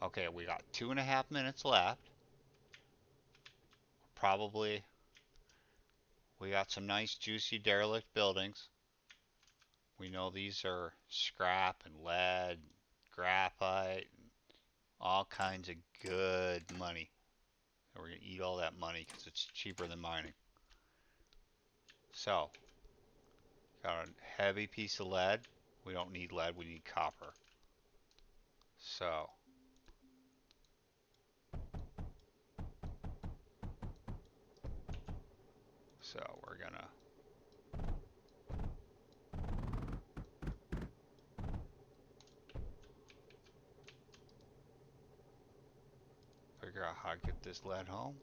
Okay, we got 2.5 minutes left. Probably, we got some nice juicy derelict buildings. We know these are scrap and lead, graphite, and all kinds of good money. And we're going to eat all that money because it's cheaper than mining. So, got a heavy piece of lead. We don't need lead, we need copper. So, we're gonna figure out how to get this lead home.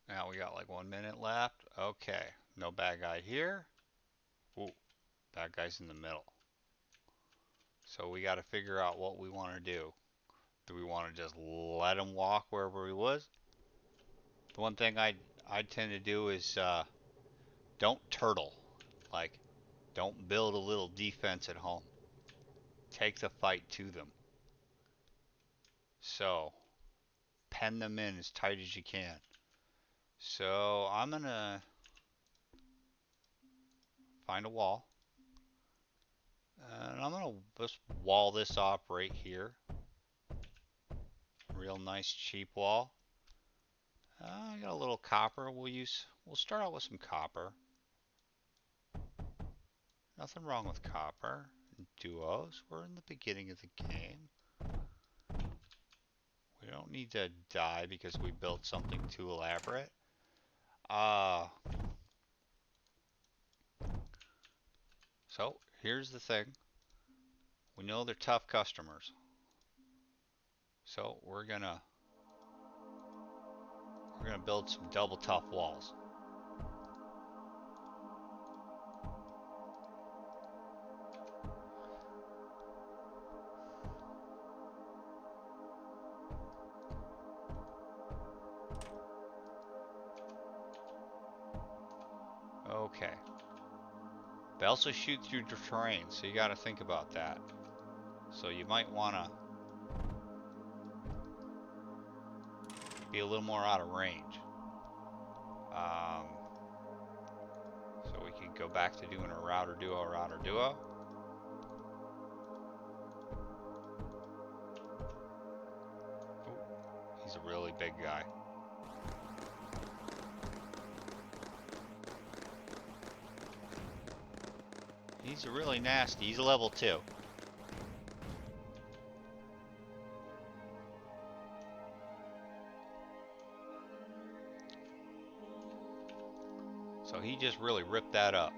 Now we got like 1 minute left. Okay, no bad guy here. Ooh, bad guy's in the middle. So we got to figure out what we want to do. Do we want to just let him walk wherever he was? The one thing I tend to do is don't turtle. Like, don't build a little defense at home. Take the fight to them. So, pen them in as tight as you can. So, I'm going to find a wall. And I'm going to just wall this off right here. Real nice cheap wall. I got a little copper. We'll start out with some copper. Nothing wrong with copper. Duos. We're in the beginning of the game. We don't need to die because we built something too elaborate. So here's the thing. We know they're tough customers. So we're gonna build some double tough walls. Okay. They also shoot through the terrain, so you gotta think about that. So you might wanna be a little more out of range. So we can go back to doing a router duo. Ooh, he's a really big guy. He's really nasty. He's a level 2. So he just really ripped that up.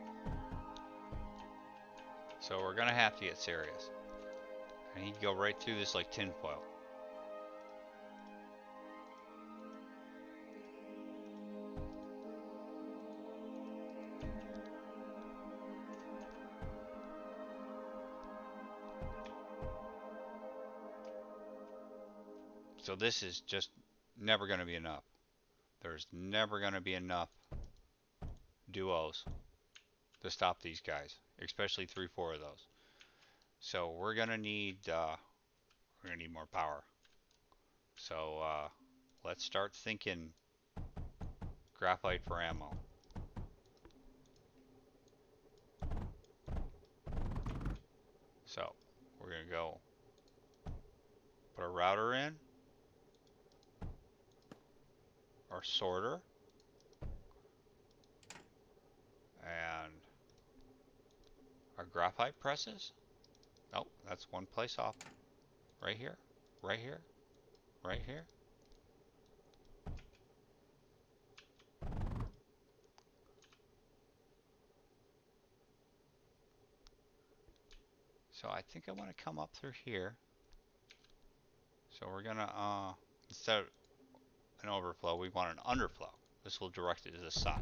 So we're gonna have to get serious. And he'd go right through this like tinfoil. So this is just never going to be enough. There's never going to be enough duos to stop these guys, especially 3-4 of those. So we're going to need more power. So let's start thinking graphite for ammo. So we're going to go put a router in, our sorter, and our graphite presses. Oh, that's one place off. Right here, right here, right here. So I think I want to come up through here. So we're gonna, instead of an overflow, we want an underflow. This will direct it to the side.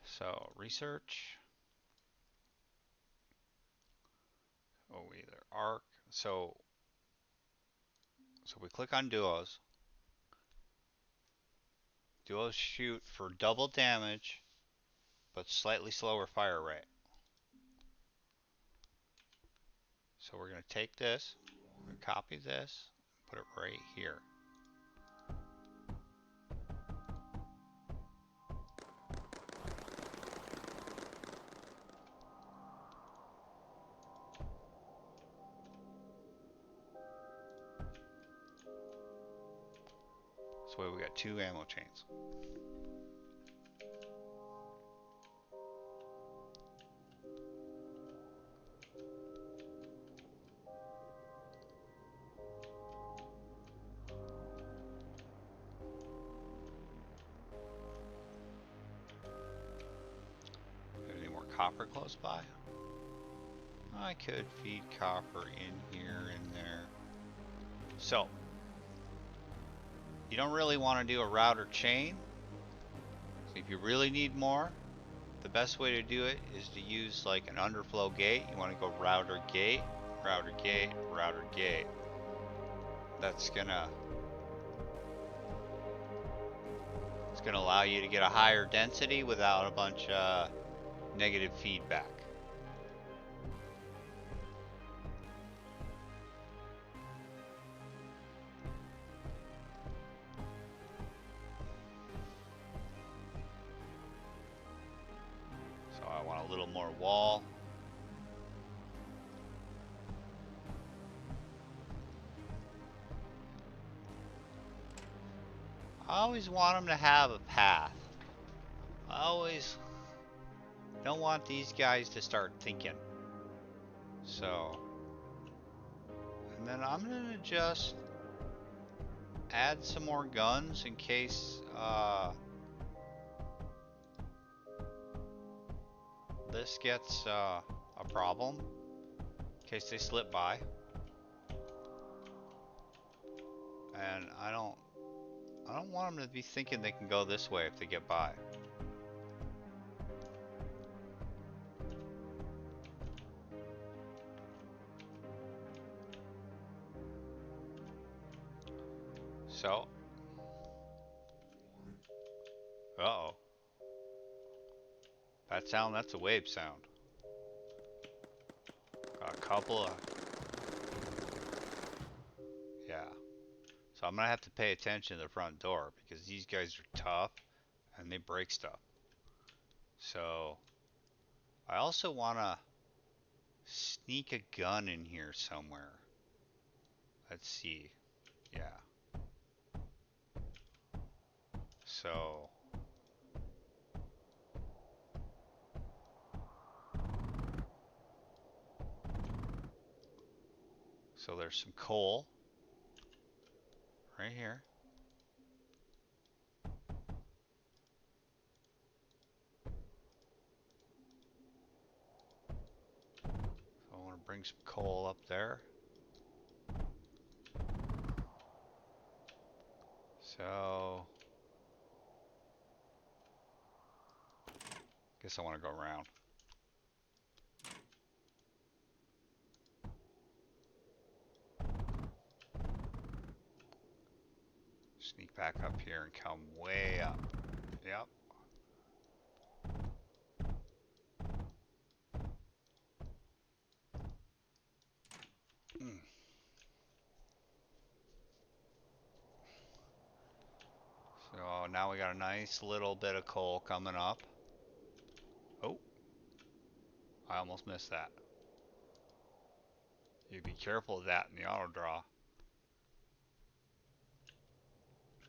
So research. Oh, either arc. So we click on duos. Duos shoot for double damage, but slightly slower fire rate. So we're going to take this, we're going to copy this, put it right here. So we got 2 ammo chains. copper close by? I could feed copper in here and there. So, you don't really want to do a router chain. So if you really need more, the best way to do it is to use like an underflow gate. You want to go router gate, router gate, router gate. That's gonna allow you to get a higher density without a bunch of negative feedback. So I want a little more wall. I always want them to have a path. I always don't want these guys to start thinking. So, and then I'm gonna just add some more guns in case this gets a problem, in case they slip by. And I don't want them to be thinking they can go this way if they get by. So, uh-oh. That sound, that's a wave sound. Got a couple of... Yeah. So I'm gonna have to pay attention to the front door because these guys are tough and they break stuff. So, I also wanna sneak a gun in here somewhere. Let's see. Yeah. So... So there's some coal right here. So I want to bring some coal up there. So guess I want to go around. Sneak back up here and come way up. Yep. So now we got a nice little bit of coal coming up. Oh, I almost missed that. You be careful of that in the auto draw.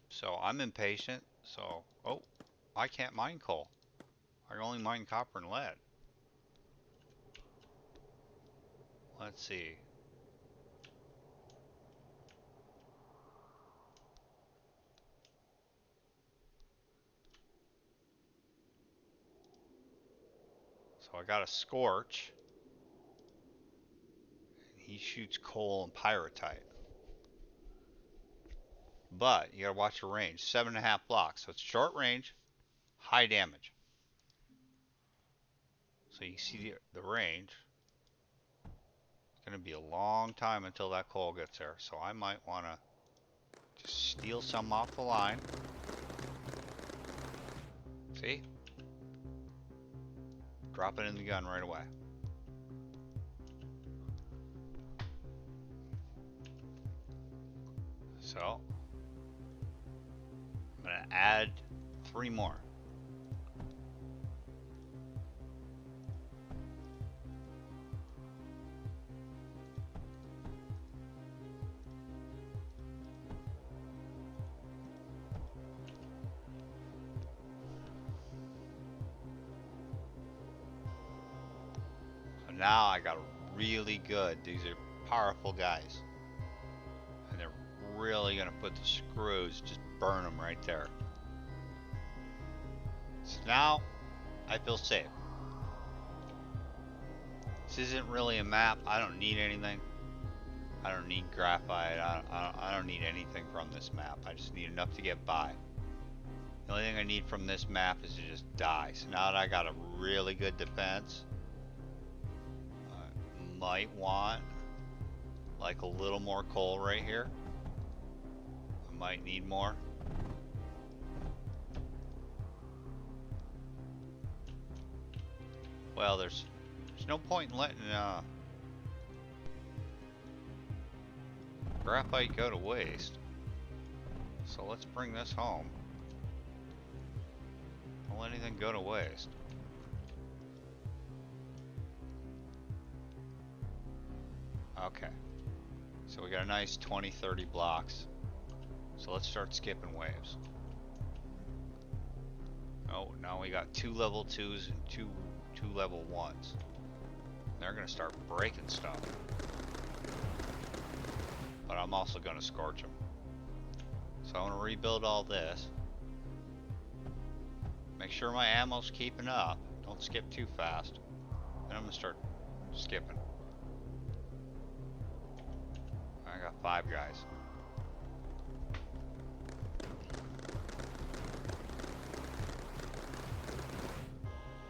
So I'm impatient. So, oh, I can't mine coal. I can only mine copper and lead. Let's see. So I got a scorch. He shoots coal and pyrite. But you gotta watch the range. 7.5 blocks. So it's short range, high damage. So you see the range. It's gonna be a long time until that coal gets there. So I might wanna just steal some off the line. See? Drop it in the gun right away. So I'm gonna add 3 more. So now I got really good. These are powerful guys. And they're really gonna put the screws, just burn them right there. So now I feel safe. This isn't really a map. I don't need anything. I don't need graphite. I don't need anything from this map. I just need enough to get by. The only thing I need from this map is to just die. So now that I got a really good defense, I might want like a little more coal right here. I might need more. Well, there's no point in letting graphite go to waste. So let's bring this home. Don't let anything go to waste. Okay. So we got a nice 20-30 blocks. So let's start skipping waves. Oh, now we got 2 level 2s and two level 1s. They're gonna start breaking stuff. But I'm also gonna scorch them. So I'm gonna rebuild all this. Make sure my ammo's keeping up. Don't skip too fast. And I'm gonna start skipping. I got 5 guys.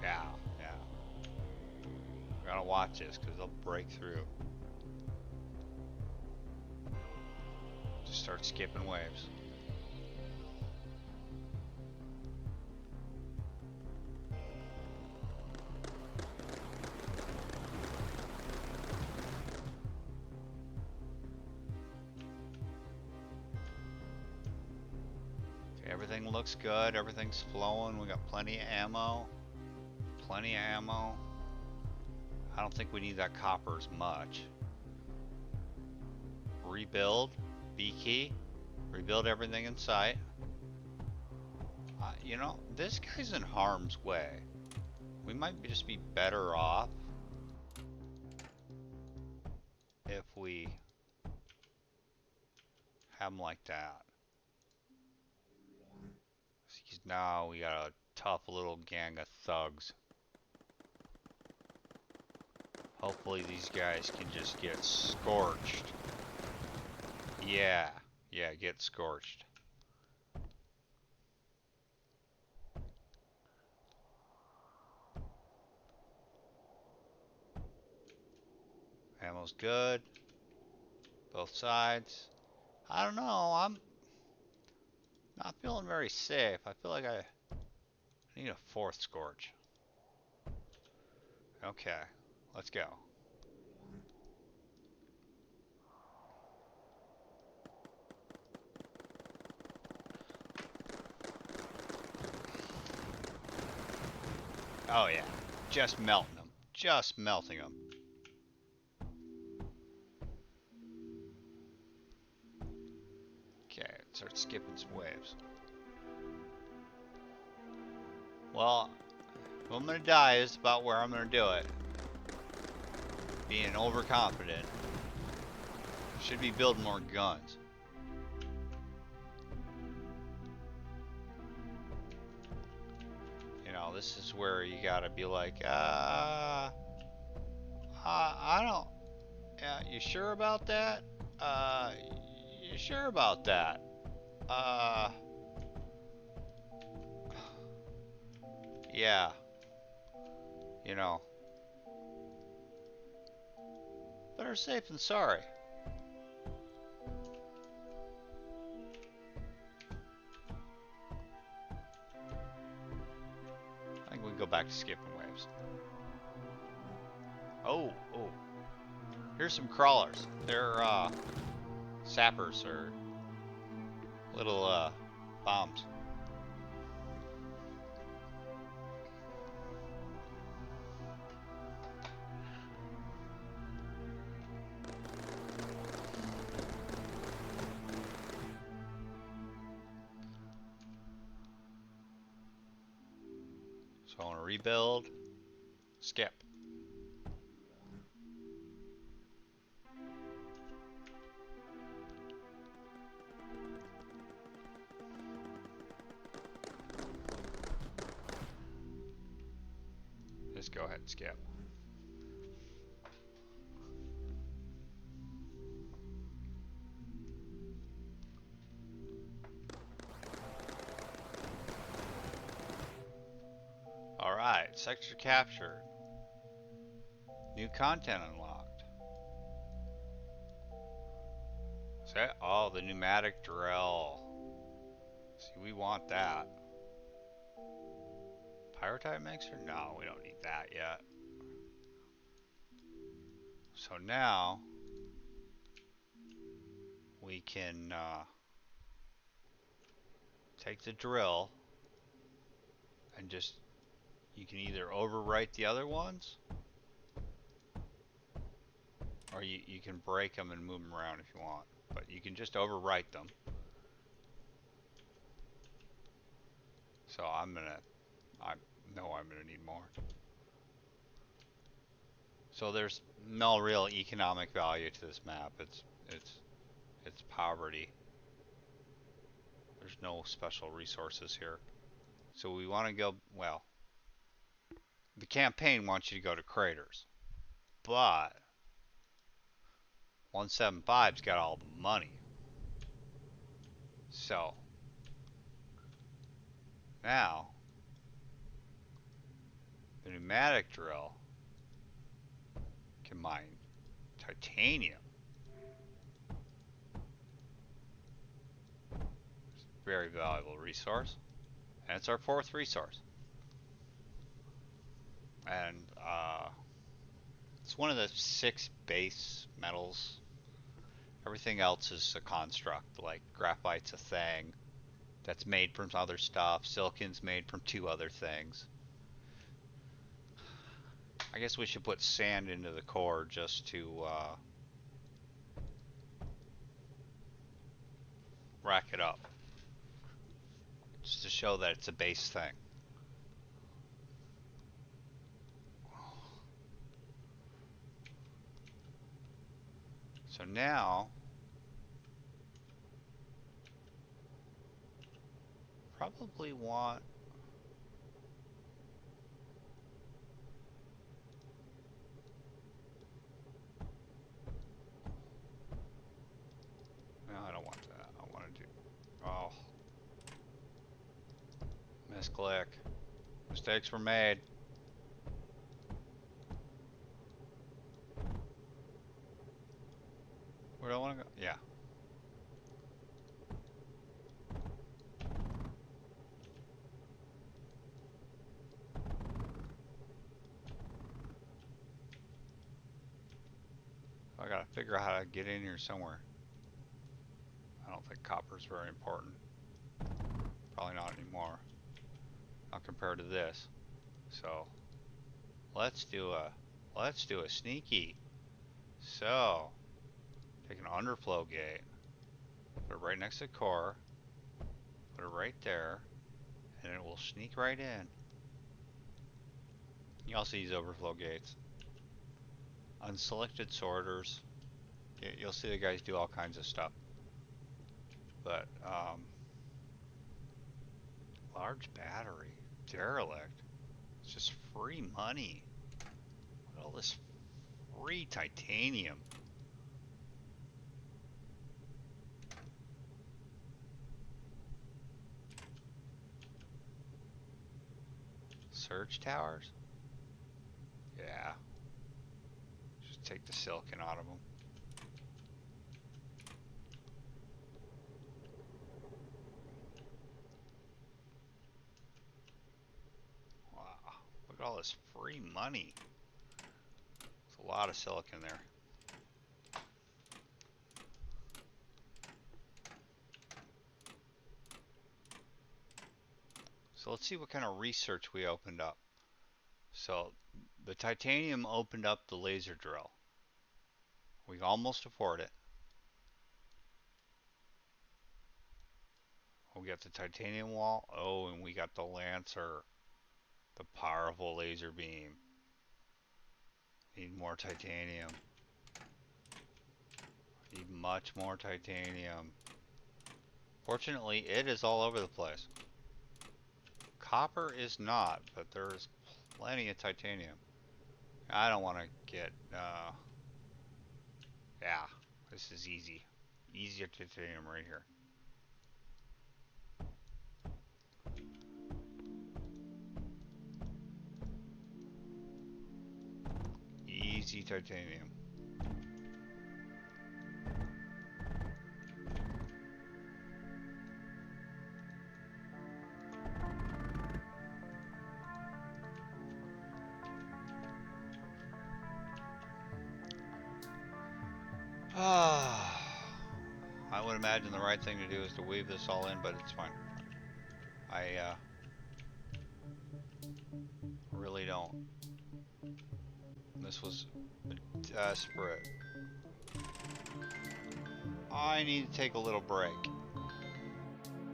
Yeah. Gotta watch this because they'll break through. Just start skipping waves. Okay, everything looks good. Everything's flowing. We got plenty of ammo. Plenty of ammo. I don't think we need that copper as much. Rebuild. B key. Rebuild everything in sight. You know, this guy's in harm's way. We might just be better off if we have him like that. Now we got a tough little gang of thugs. Hopefully these guys can just get scorched. Yeah, get scorched. Ammo's good. Both sides. I don't know, I'm not feeling very safe. I feel like I need a 4th scorch. Okay, let's go. Oh yeah, just melting them. Just melting them. Okay, start skipping some waves. Well, if I'm gonna die is about where I'm gonna do it. Being overconfident. Should be building more guns. You know, this is where you gotta be like, I don't. Yeah, you sure about that? You sure about that? Yeah. You know. Better safe than sorry. I think we can go back to skipping waves. Oh. Here's some crawlers. They're, sappers or little, bombs. So I want to rebuild, skip. Just go ahead and skip. Alright, sector captured. New content unlocked. Is that? Oh, the pneumatic drill. See, we want that. Pyrotite mixer? No, we don't need that yet. So now we can take the drill and just, you can either overwrite the other ones, or you can break them and move them around if you want. But you can just overwrite them. So I know I'm gonna need more. So there's no real economic value to this map. It's poverty. There's no special resources here. So we want to go, well, the campaign wants you to go to craters. But 175's got all the money. So now the pneumatic drill can mine titanium. It's a very valuable resource. And it's our 4th resource. And it's one of the 6 base metals. Everything else is a construct, like graphite's a thing that's made from other stuff. Silicon's made from 2 other things. I guess we should put sand into the core just to rack it up. Just to show that it's a base thing. So now, probably want no, I don't want that. I want to do, oh, misclick. Mistakes were made. Where do I want to go? Yeah. I gotta figure out how to get in here somewhere. I don't think copper's very important. Probably not anymore. Not compared to this. So let's do a sneaky. So take an underflow gate. Put it right next to the core. Put it right there. And it will sneak right in. You also use overflow gates. Unselected sorters. You'll see the guys do all kinds of stuff. But, large battery. Derelict. It's just free money. Look at all this free titanium. Surge towers? Yeah. Just take the silicon out of them. Wow. Look at all this free money. There's a lot of silicon there. So let's see what kind of research we opened up. So the titanium opened up the laser drill. We almost afford it. We got the titanium wall. Oh, and we got the Lancer. The powerful laser beam. Need more titanium. Need much more titanium. Fortunately, it is all over the place. Copper is not, but there's plenty of titanium. I don't want to get, yeah, this is easy. Easier titanium right here. easy titanium. Ah, I would imagine the right thing to do is to weave this all in, but it's fine. I really don't. This was desperate. I need to take a little break.